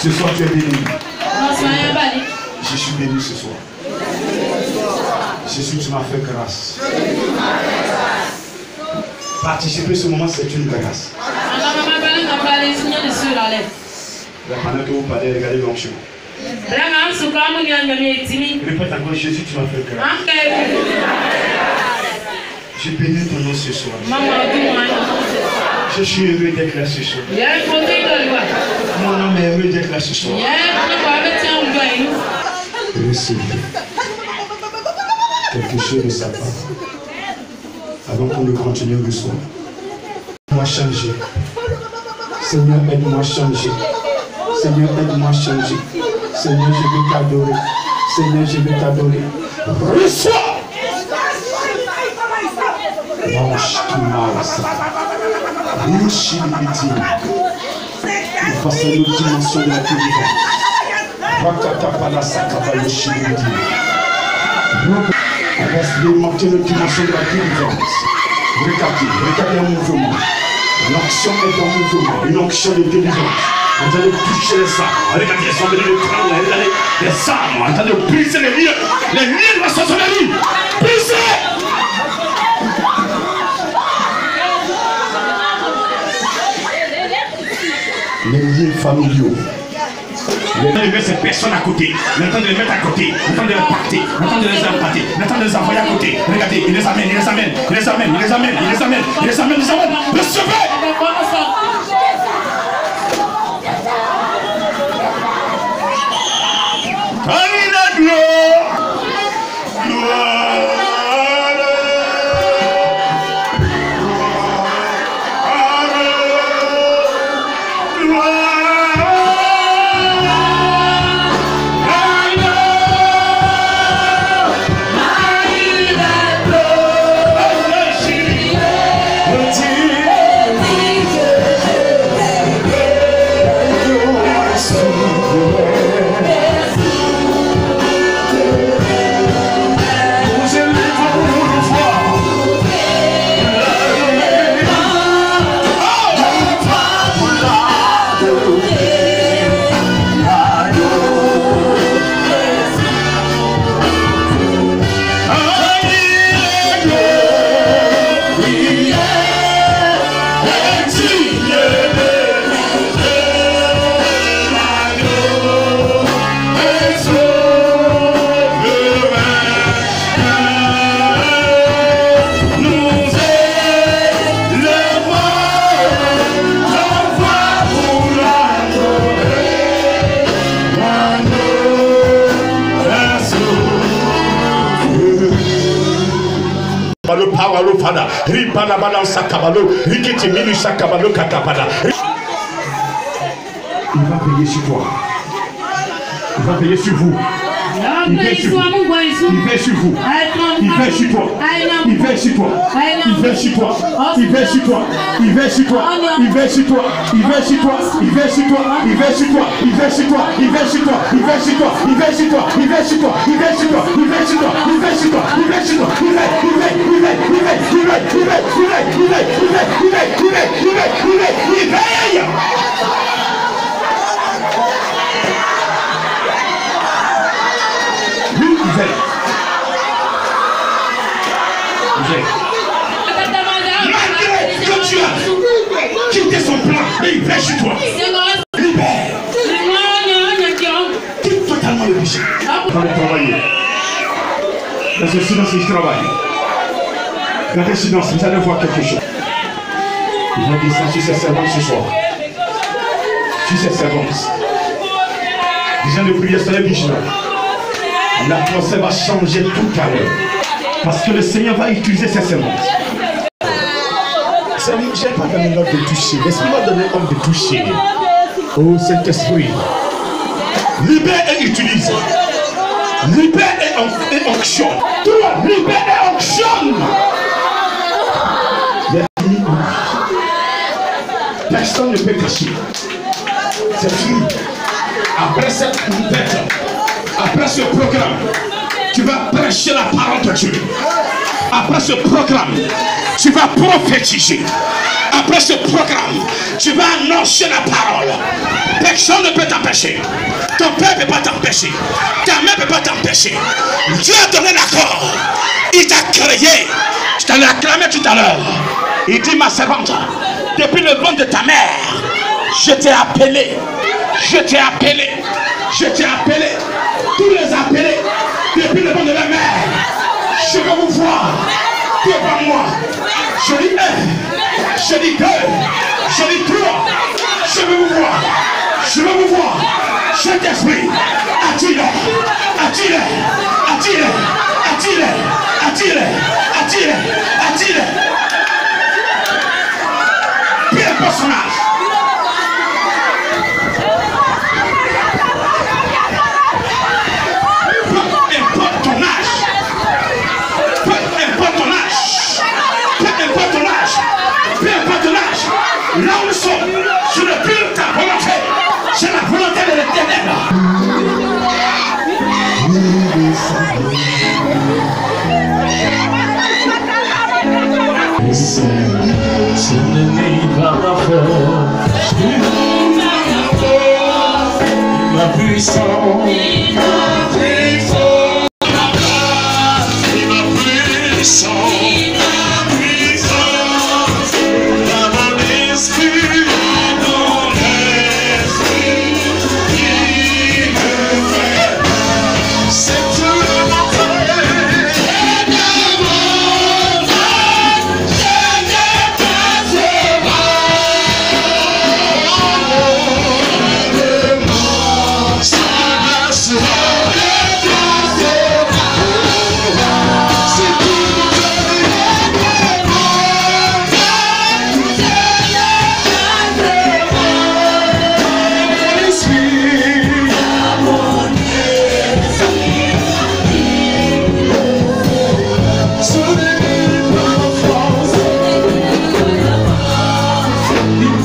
Ce soir tu es béni. Je Je suis béni ce soir. Jésus, tu m'as fait grâce. Participer ce moment, c'est une grâce. Pendant que vous parlez, regardez l'onction. Répète encore, Jésus, tu m'as fait grâce. Je bénis ton nom ce soir. Je suis heureux d'être là ce soir. Mon âme est heureux d'être là ce soir. Recevez quelque chose de sa part. Avant qu'on ne continue le soir. Aide-moi à changer. Seigneur, aide-moi à changer. Seigneur, aide-moi à changer. Seigneur, je veux t'adorer. Seigneur, je veux t'adorer. Reçois! Nous passons nos dimensions de la délivrance. Expérimenter nos dimensions de la délivrance. Regardez un mouvement. L'action est un mouvement, une action de délivrance. Vous allez toucher les âmes. Regardez, ils sont venus de prendre les âmes. En train de briser les liens. Les liens de la sorcellerie. Briser! Les liens familiaux. Le temps de mettre ces personnes à côté, le temps de les mettre à côté, le temps de les pacter, le temps de les impacter, le temps de les envoyer à côté. Regardez, il les amène, il les amène, il les amène, il les amène, il les amène, il les amène, il les amène. Recevez! Il va payer sur toi. Il va payer sur vous. Il vient sur vous. Il vient sur vous. Il vient sur toi. Il vient sur toi. Il vient sur toi. Il vient sur toi. Il vient sur toi. Il vient sur toi. Il vient sur toi. Il vient sur toi. Il vient sur toi. Il vient sur toi. Il vient sur toi. Il vient sur toi. Il vient sur toi. Il vient sur toi. Il vient sur toi. Il vient sur toi. Il vient sur toi. Il vient sur toi. Il vient. Il vient. Il vient. Il vient. Il vient. Il vient. Il vient. Il vient. Il vient. Il vient. Il vient. Il vient. Il vient. Il vient. Malgré que tu as quitté son plan, il vient chez toi. Libère. Quitte totalement le péché. Dans le travail. Dans ce silence, il travaille. Dans le silence, vous allez voir quelque chose. Il va dire ça sur ses servantes ce soir. Sur ses servantes. Les gens de prière, soyez vigilants. L'atmosphère va changer tout à l'heure. Parce que le Seigneur va utiliser ses servantes. Je n'ai pas donné l'ordre de toucher. Laisse-moi donner l'ordre de toucher. Oh Saint-Esprit. Libère et utilise. Libère et onction. Toi, libère et onction. Personne ne peut cacher. C'est fini. Après cette fête, après ce programme, tu vas prêcher la parole de Dieu. Après ce programme, tu vas prophétiser. Après ce programme, tu vas annoncer la parole. Personne ne peut t'empêcher. Ton père ne peut pas t'empêcher. Ta mère ne peut pas t'empêcher. Dieu a donné l'accord. Il t'a créé. Je t'en ai acclamé tout à l'heure. Il dit, ma servante, depuis le ventre de ta mère, je t'ai appelé. Je t'ai appelé. Je t'ai appelé. Tous les appelés depuis le ventre de la mère. Je veux vous voir devant moi. Je dis un, je dis deux, je dis trois. Je veux vous voir. Je veux vous voir. Cet esprit, attire, attire, attire, attire, attire, attire, attire. Peu importe son âge. Peu importe ton âge. Peu importe ton âge. Peu importe ton âge. Peu importe ton âge. Là où nous sommes, ce n'est plus ta volonté. C'est la volonté de l'Éternel. Ce n'est pas ma force, ma puissance, ma puissance, ma puissance,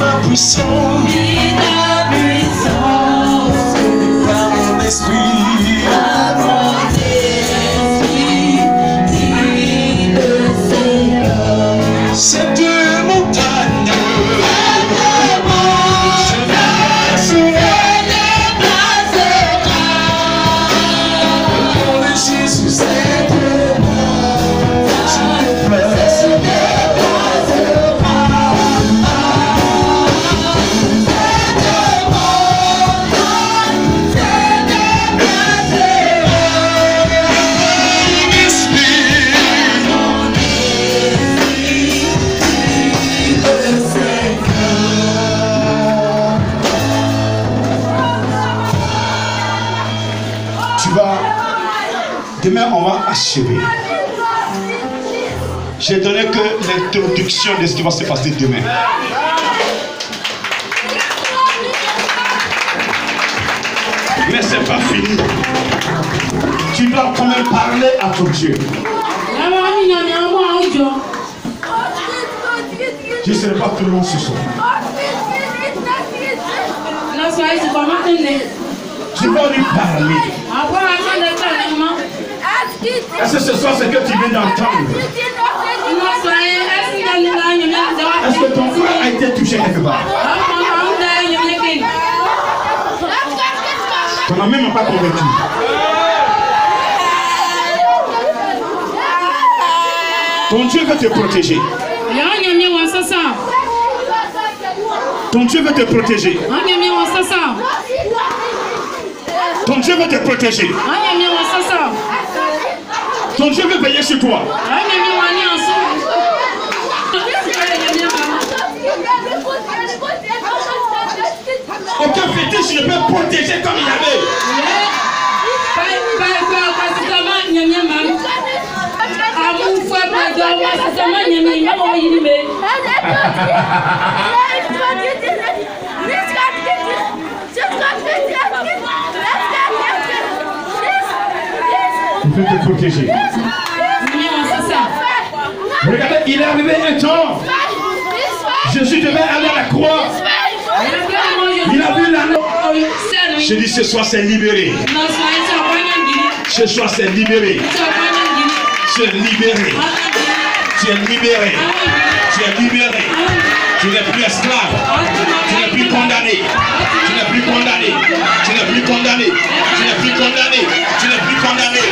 ma puissance, dans mon esprit, dans l'esprit qui me fait. C'est tout le monde. Demain, on va achever. J'ai donné que l'introduction de ce qui va se passer demain. Mais c'est pas fini. Tu dois quand même parler à ton Dieu. Je ne serai pas tout le monde ce soir. Tu vas lui parler. Est-ce que ce soir c'est que tu viens d'entendre? Est-ce que ton frère a été touché quelque part? Tu n'as même pas convaincu. Ton Dieu veut te protéger. Ton Dieu veut te protéger. Ton Dieu veut te protéger. Ton Dieu veut veiller sur toi. Aucun fétiche ne peut protéger comme il avait. Il peut te protéger. Regardez, il est arrivé un temps. Jésus devait aller à la croix. Il a vu l'anneau. Je dis ce soir c'est libéré. Ce soir c'est libéré. Tu es libéré. Tu es libéré. Tu es libéré. Tu n'es plus esclave. Tu n'es plus condamné. Tu n'es plus condamné. Tu n'es plus condamné. Tu n'es plus condamné. Tu n'es plus condamné.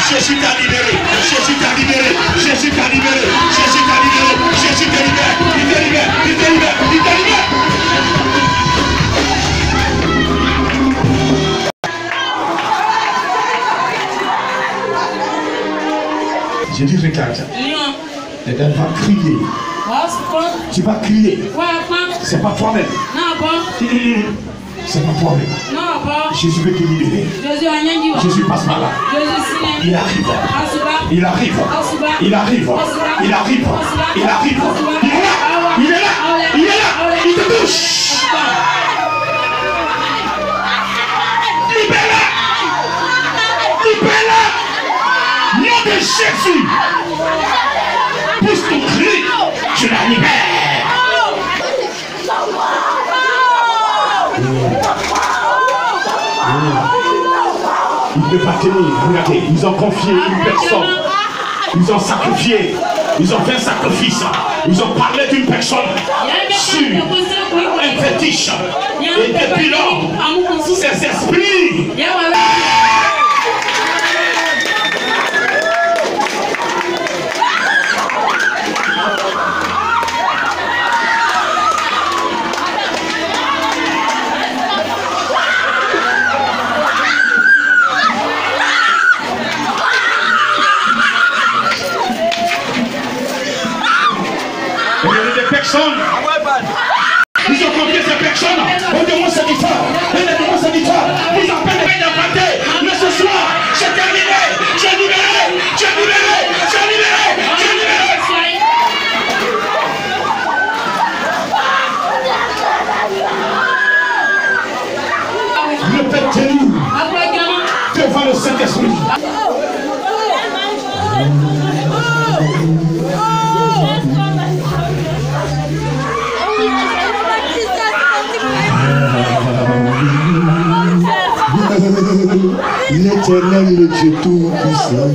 Jésus t'a libéré. Jésus t'a libéré. Jésus t'a libéré. Jésus t'a libéré. Jésus t'a libéré. Il te libère. Il te libère. Il te libère. J'ai dit regarde. Et elle va crier. Tu vas crier. C'est pas toi-même. C'est pas toi-même. Jésus veut te libérer. Jésus passe par là. Il arrive. Il arrive. Il arrive. Il arrive. Il arrive. Il est là. Il est là. Il est là. Il te touche. Libère-la. Libère-la. Nom de Jésus. Pousse ton cri. Je la libère. Il ne peut pas tenir. Regardez, ils ont confié une personne. Ils ont sacrifié. Ils ont fait un sacrifice. Ils ont parlé d'une personne sur un fétiche. Et depuis lors, ces esprits. Ils ont confié ces personnes au démon séducteur. Et le démon séducteur vous appelle de partir. Mais ce soir, j'ai terminé. J'ai libéré. J'ai libéré. J'ai libéré. J'ai libéré. Le Père Jésus devant le Saint-Esprit. L'Éternel, le Dieu tout-puissant.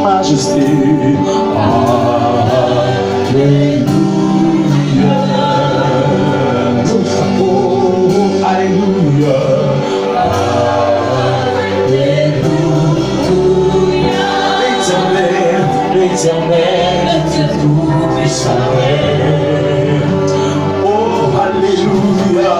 majesté. Alléluia. Oh, alléluia. L'éternel, Dieu tout-puissant. Oh, alléluia.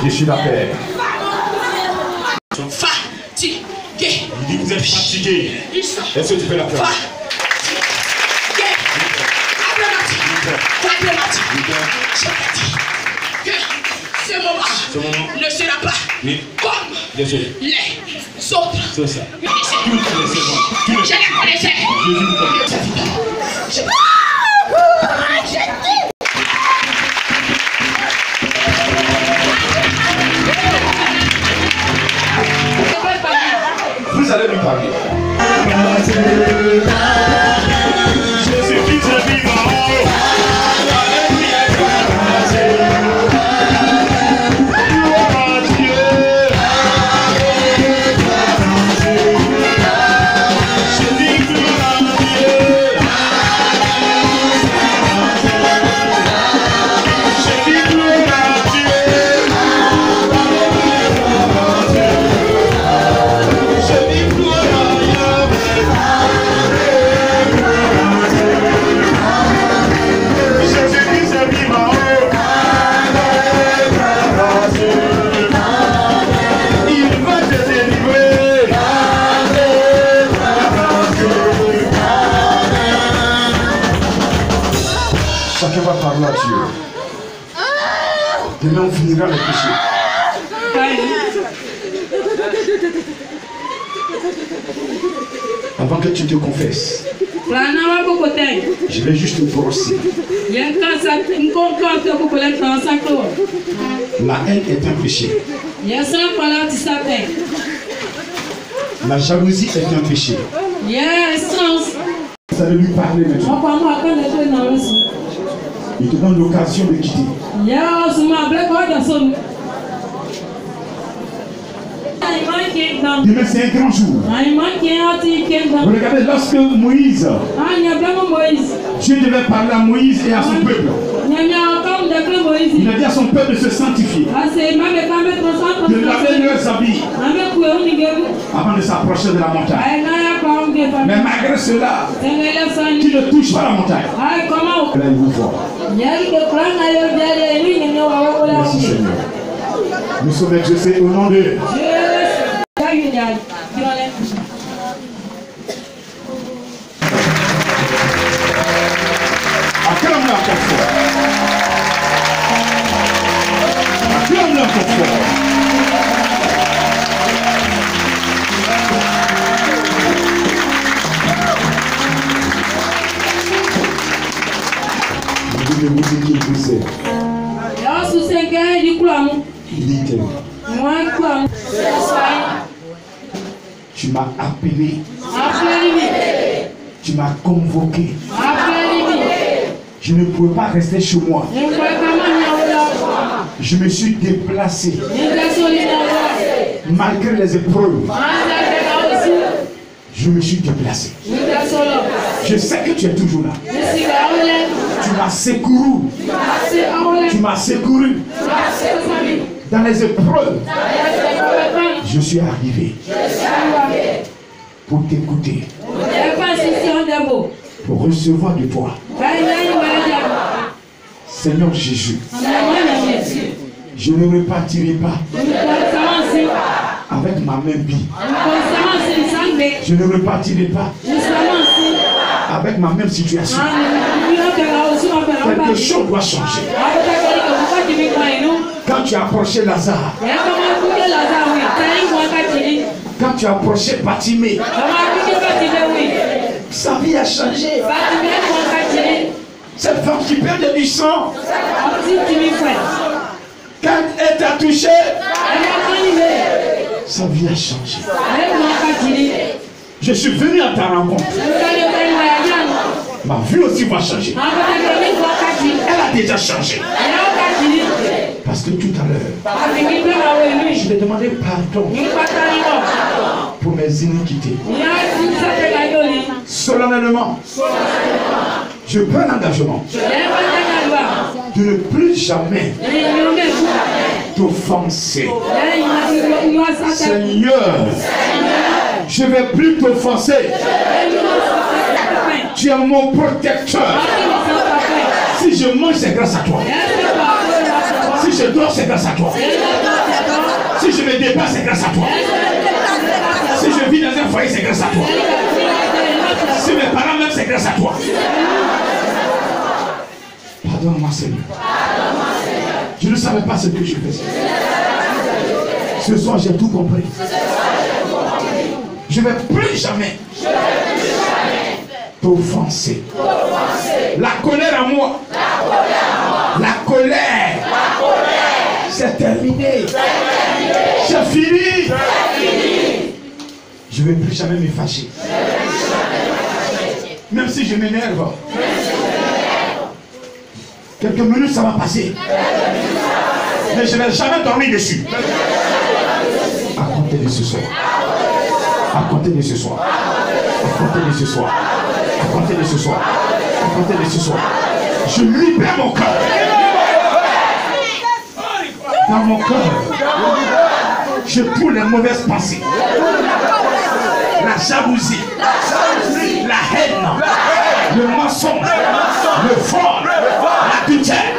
Je suis la paix. Fatigué. Il dit vous êtes fatigué. Est-ce que tu fais la paix? Je te dis que ce moment ne sera pas comme les autres. C'est ça. Je les connaissais. Vous allez lui parler. Jésus-Christ est vivant. Chacun va parler à Dieu. Demain on finira le péché. Avant que tu te confesses, je vais juste te brosser. La haine est un péché. La jalousie est un péché. Vous allez lui parler maintenant. Il te donne l'occasion de quitter. Demain c'est un grand jour. Regardez, lorsque Moïse, Dieu devait parler à Moïse et à son peuple. Il a dit à son peuple de se sanctifier, de laver leurs habits avant de s'approcher de la montagne. Mais malgré cela, tu ne touches pas la montagne. Là, il vous voit. Merci Seigneur. Nous sommes exaucés au nom de acclame-le encore fort. Acclame-le encore fort. Il vous dit qu'il vous sait. Il dit que tu m'as appelé. Tu m'as convoqué. Je ne pouvais pas rester chez moi. Je me suis déplacé. Malgré les épreuves, je me suis déplacé. Je sais que tu es toujours là. Tu m'as secouru. Tu m'as secouru. Dans les épreuves, Je suis arrivé pour t'écouter, pour recevoir de toi. Seigneur Jésus, je ne repartirai pas avec ma même vie. Je ne repartirai pas avec ma même situation. Quelque chose doit changer. Quand tu as approché Lazare, quand tu as approché Batimée, sa vie a changé. Cette femme qui perd du sang, quand elle t'a touché, sa vie a changé. Je suis venu à ta rencontre. Ma vie aussi va changer. Elle a déjà changé. Parce que tout à l'heure, je vais demander pardon pour mes iniquités. Solennellement, je prends l'engagement de ne plus jamais t'offenser. Seigneur, je ne vais plus t'offenser. Tu es mon protecteur. Si je mange, c'est grâce à toi. Si je dors, c'est grâce à toi. Si je me déplace, c'est grâce à toi. Si je vis dans un foyer, c'est grâce à toi. Si mes parents même, c'est grâce à toi. Pardonne-moi, Seigneur. Je ne savais pas ce que je faisais. Ce soir, j'ai tout compris. Je ne vais plus jamais t'offenser. La colère en moi. La colère. C'est terminé. C'est fini. Je ne vais plus jamais me fâcher. Même si je m'énerve. Quelques minutes, ça va passer. Mais je ne vais jamais dormir dessus. À compter de ce soir. À compter de ce soir. À compter de ce soir. À compter de ce soir. À compter de ce soir. Je libère mon cœur. Dans mon cœur, je trouve les mauvaises pensées. La jalousie. La haine. Le mensonge. Le vol. L'adultère.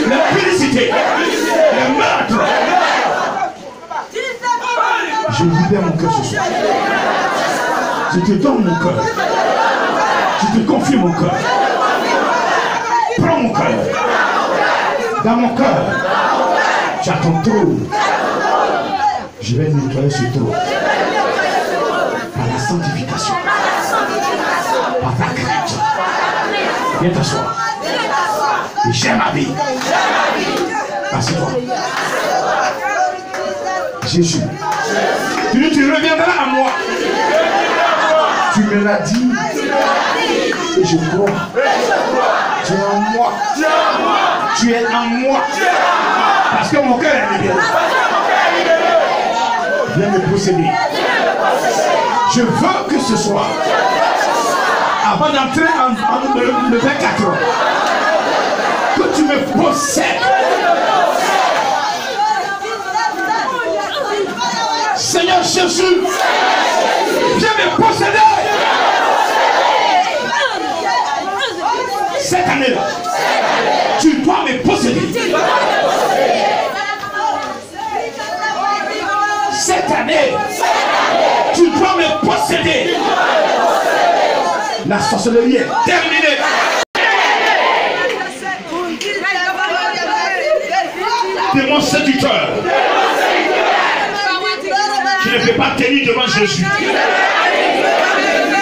L'impudicité. Le meurtre. Je libère mon cœur ce soir. Je te donne mon cœur. Je te confie mon cœur. Prends mon cœur. Dans mon cœur, tu as ton trône. Je vais nettoyer ce trône. Par la sanctification. Par ta crainte. Viens t'asseoir. Et j'aime ma vie. Assieds-toi. Jésus. Tu reviendras à moi. Tu me l'as dit. Et je crois. Tu es en moi. Tu es en moi. Parce que mon cœur est libéré. Viens me posséder. Je veux que ce soit, avant d'entrer en le 24 heures, que tu me possèdes. Seigneur Jésus, viens me posséder. Cette année-là, tu dois me posséder. Cette année, tu dois me posséder. La sorcellerie est terminée. Démon séducteur. Tu ne peux pas tenir devant Jésus.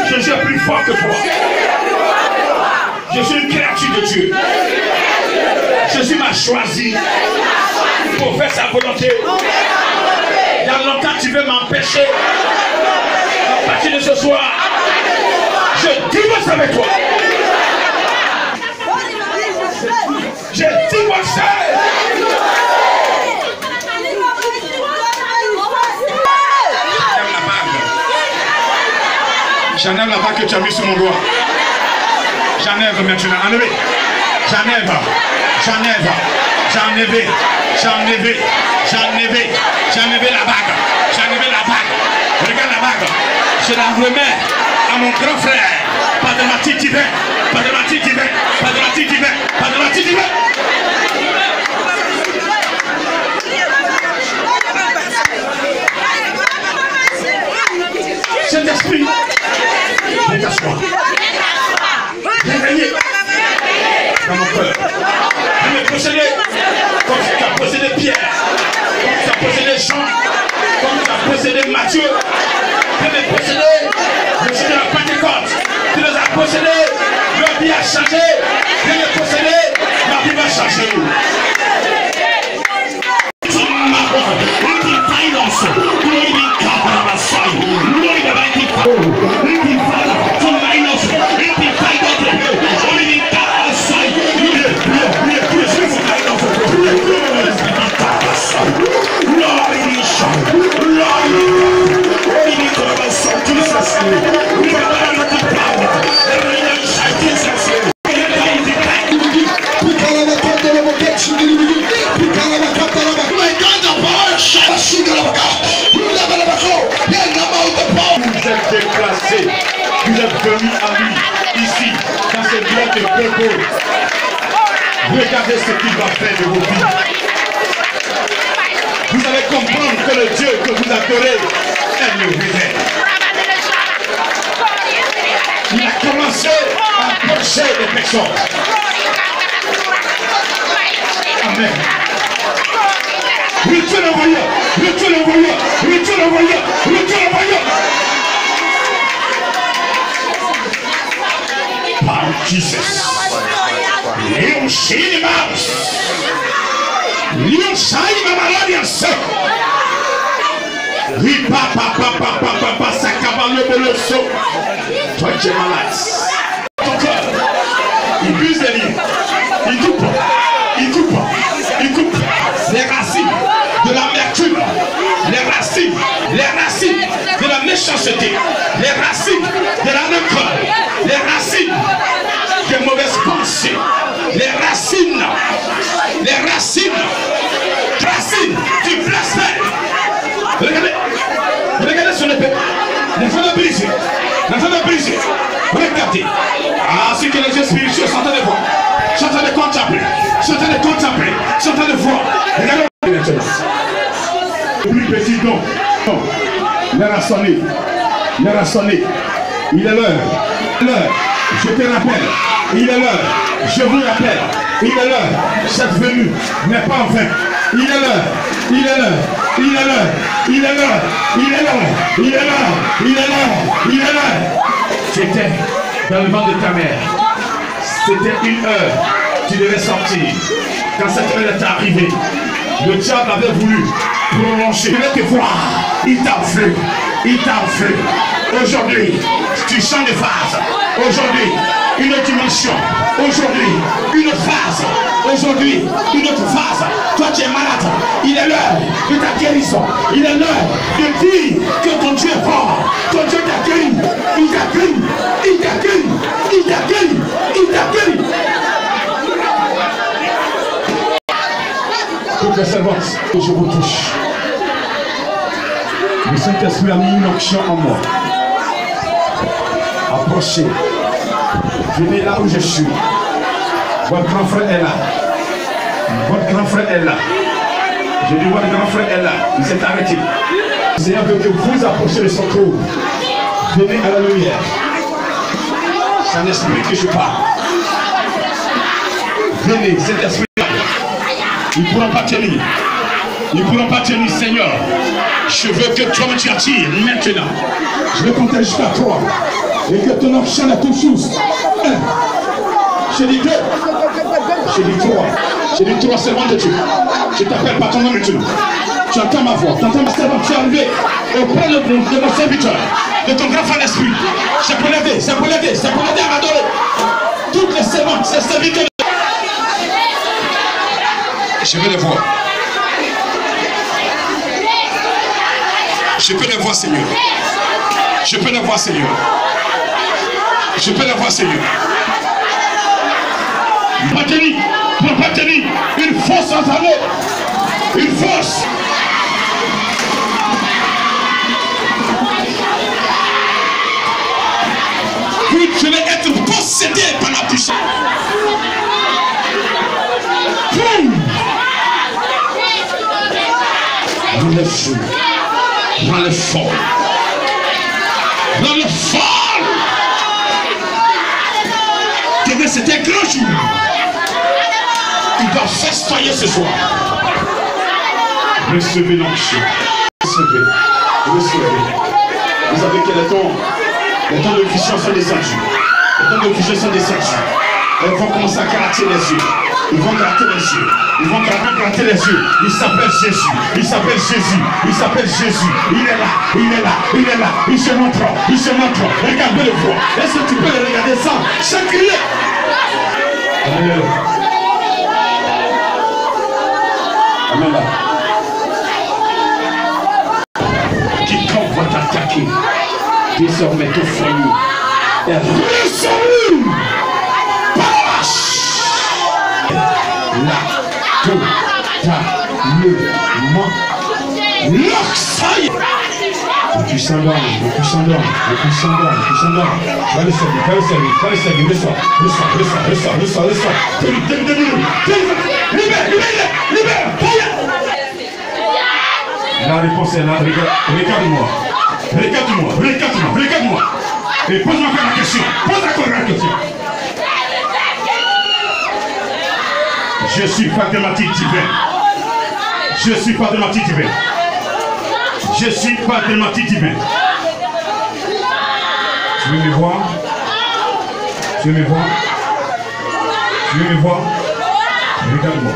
Jésus est plus fort que toi. Je suis une créature de Dieu. Jésus m'a choisi pour faire sa volonté. Il y a longtemps tu veux m'empêcher. À partir de ce soir, je divorce avec toi. Je divorce. J'enlève la bague que tu as mis sur mon doigt. J'enlève maintenant. Enlevez. J'enlève. J'enlève. J'enlève. J'enlève. J'enlève. J'enlève la bague. J'enlève la bague. Je la remets à mon grand frère. Pas de Mathilde divin. Pas de Mathilde divin. Pas de Mathilde divin. Pas de Mathilde divin. Saint-Esprit, viens t'asseoir. Viens régner dans mon cœur. Viens me posséder comme tu as possédé Pierre, comme tu as possédé Jean, comme tu as possédé Matthieu. Viens me posséder le jour de la Pentecôte. Tu les as possédés, leur vie a changé. Viens me posséder, ma vie va changer. Vous êtes venus à lui, ici, dans ce bloc de peuple. Regardez ce qu'il va faire de vos vies. Vous allez comprendre que le Dieu que vous adorez est le vrai. Il a commencé à approcher les personnes. Amen. Retourne en voyant, retourne en voyant, retourne en voyant, retourne en voyant. Par Jesus. Leon Shini Mouse. Leon Shini Mamalaria Se. Ripa papa papa papa sakabalo boloso. Toi tu es malade. Ton cœur. Il buse des livres. Il coupe. Il coupe. Il coupe. Les racines de l'amertume. Les racines de la méchanceté. Les racines de la rancœur. Les racines des mauvaises pensées, les racines du blasphème. Regardez son épée, les feux de briser, regardez. Ah, ce que les yeux spirituels sont en train de voir, sont en train de contempler, sont en train de voir. Regardez maintenant. Le plus petit don, l'heure a sonné, il est l'heure. Je te rappelle, il est l'heure, je vous rappelle, il est l'heure, cette venue n'est pas en vain, il est l'heure, C'était dans le ventre de ta mère, c'était une heure, tu devais sortir, quand cette heure est arrivée, le diable avait voulu prolonger, je vais te voir, il t'a fait, aujourd'hui, tu changes de phase. Aujourd'hui, une autre dimension. Aujourd'hui, une autre phase. Aujourd'hui, une autre phase. Toi, tu es malade. Il est l'heure de ta guérison. Il est l'heure de dire que ton Dieu est fort. Ton Dieu t'accueille. Il t'accueille. Toutes les servantes que je vous touche. Le Saint-Esprit a mis une onction en moi. Approchez. Venez là où je suis. Votre grand frère est là. Je dis votre grand frère est là. Il s'est arrêté. Seigneur, que vous approchez de son trône. Venez à la lumière. C'est un esprit que je parle. Venez, cet esprit là. Ils ne pourront pas tenir. Seigneur. Je veux que toi tu attires maintenant. Je vais compter jusqu'à 3. Et que ton onction est tout juste. 1. J'ai dit 2. J'ai dit 3. J'ai dit 3 servants de Dieu. Je t'appelle par ton nom maintenant. Tu entends ma voix. Tu entends ma servante. Tu es arrivé auprès de mon serviteur. De ton grand frère d'esprit. C'est pour l'aider. À m'adorer. Toutes les servantes, ces serviteurs. Je veux les voir. Je peux les voir, Seigneur. Pas tenir. Une force en ta main. Une force. Prends le feu. Prends le fort. Prends le fort. C'était un grand jour. Il doit festoyer ce soir. Recevez l'onction. Recevez. Recevez. Vous savez que les temps de vision sont descendus. Les temps de vision sont descendus. Ils vont commencer à gratter les yeux. Ils vont gratter les yeux. Ils vont gratter les yeux. Il s'appelle Jésus. Il s'appelle Jésus. Il s'appelle Jésus. Il est là. Il est là. Il est là. Il se montre. Il se montre. Regardez le voir. Est-ce que tu peux le regarder sans crier? Amen. Amen. Quiconque va t'attaquer, désormais ton foyer est résolu. Là, totalement. L'oxaille. Le puissant d'homme, le puissant d'homme, le puissant d'homme, le puissant d'homme. Va le servir, va le servir, va le servir. Le soir. Libère. La réponse est là, regarde-moi. Regarde-moi. Et pose-moi encore la question. Je suis mathématique divin. Je suis mathématique divin. Tu veux me voir? Regarde-moi.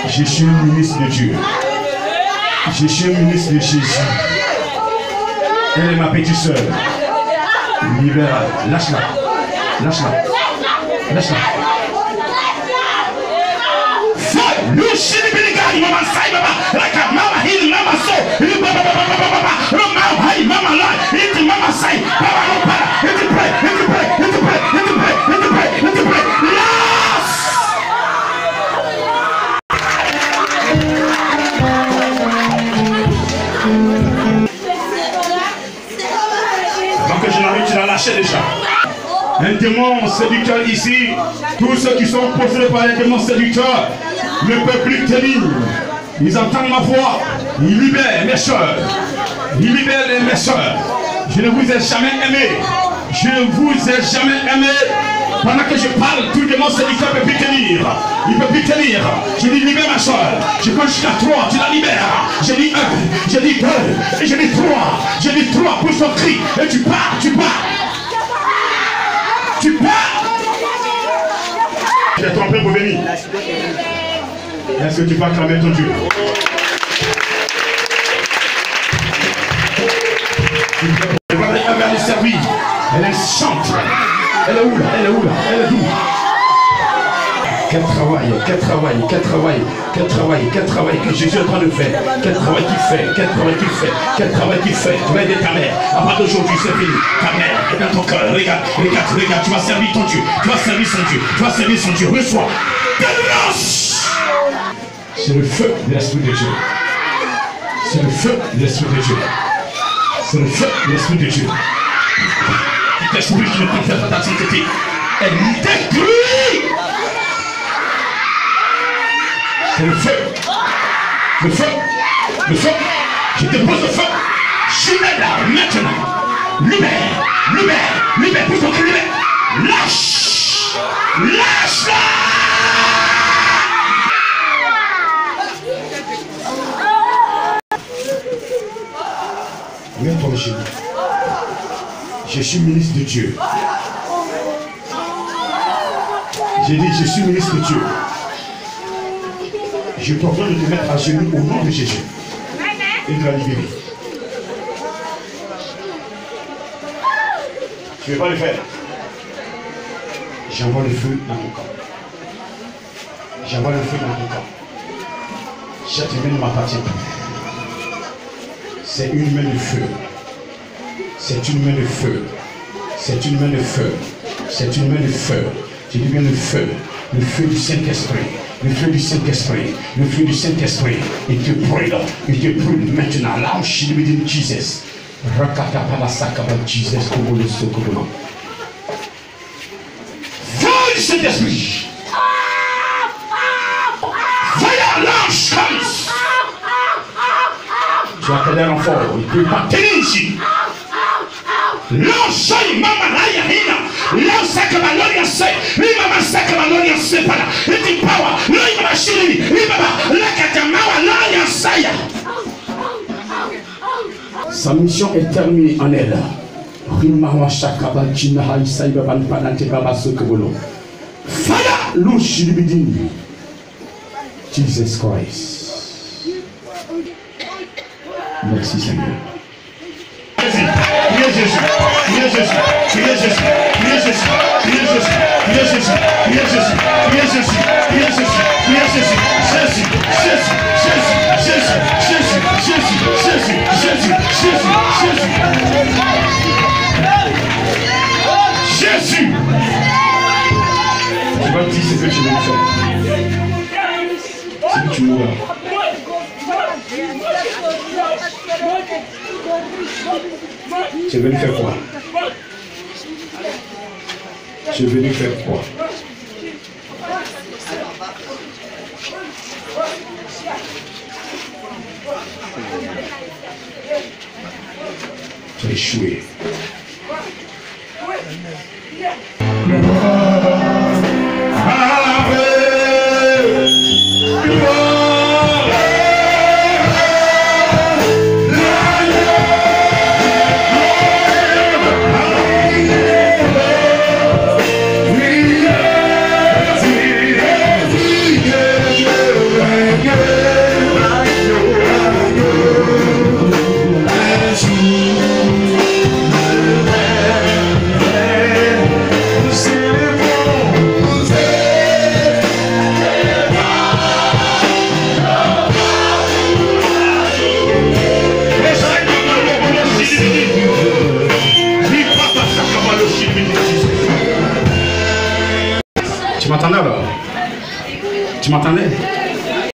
Je suis un ministre de Dieu. Je suis un ministre de Jésus. Elle est ma petite soeur. Libère. Lâche-la. Avant que je n'arrive, tu l'as lâché déjà. Un démon séducteur ici, tous ceux qui sont possédés par un démon séducteur ne peuvent plus tenir. Ils entendent ma voix, ils libèrent mes soeurs, mes soeurs. Je ne vous ai jamais aimé. Pendant que je parle, tout démon séducteur ne peut plus tenir. Il ne peut plus tenir. Je dis libère ma soeur. Je compte jusqu'à 3, tu la libères. Je dis 1, je dis 2, et je dis 3. Je dis 3 pour son cri. Et tu pars. Je t'ai trompé pour venir. Est-ce que tu peux acclamer ton Dieu? Elle va le servir. Elle chante. Elle est où là? Elle est d'où? Quel travail que Jésus est en train de faire. Quel travail qu'il fait. Tu vas aider ta mère. À partir d'aujourd'hui, c'est fini. Ta mère est dans ton cœur. Regarde. Tu vas servir ton Dieu. Tu vas servir son Dieu. Reçois. Délivrance. C'est le feu de l'Esprit de Dieu. Cet esprit qui ne confesse pas ta sainteté. Elle détruit. C'est le feu. Je dépose le feu. Je mets là maintenant. Libère. Pour ton cri, libère. Lâche-la. Regarde-toi chez nous. Je suis ministre de Dieu. J'ai dit, je suis ministre de Dieu. Je t'ordonne de te mettre à genoux au nom de Jésus et de la libérer. Tu ne veux pas le faire? J'envoie le feu dans ton camp. Cette main ne m'appartient plus. C'est une main de feu. Je dis bien le feu du Saint-Esprit. Le feu du Saint-Esprit. Il te brûle maintenant. Là, je dis Jesus. Jesus, comme le socorro. Feu du Saint-Esprit. Tu as appelé un enfant, il ne peut pas tenir ici. L'enseigne, maman, là, il y a rien. L'enseigne, il y a c'est. Il m'a massacré, il y a c'est pas là. Il dit power. Là, il m'a chili. Il m'a là, Katamawa, là, il y a ça. Sa mission est terminée en elle. Rimawa Shakaba, China, Haïsaïba, Panante, Babaso, Kobolo. Fire, Lushibidini. Jesus Christ. Merci Seigneur. Priez Jésus, priez Jésus, priez Jésus, priez Jésus, priez Jésus, priez Jésus, priez Jésus, priez Jésus, priez Jésus, priez Jésus, Jésus, Jésus, Jésus, Jésus, Jésus, Jésus, Jésus, Jésus, Jésus. Tu vas dire ce que tu veux faire. C'est que tu mourras. Tu es venu faire quoi? Tu es venu faire quoi? Tu as échoué. Tu m'entendais alors? Tu m'entendais?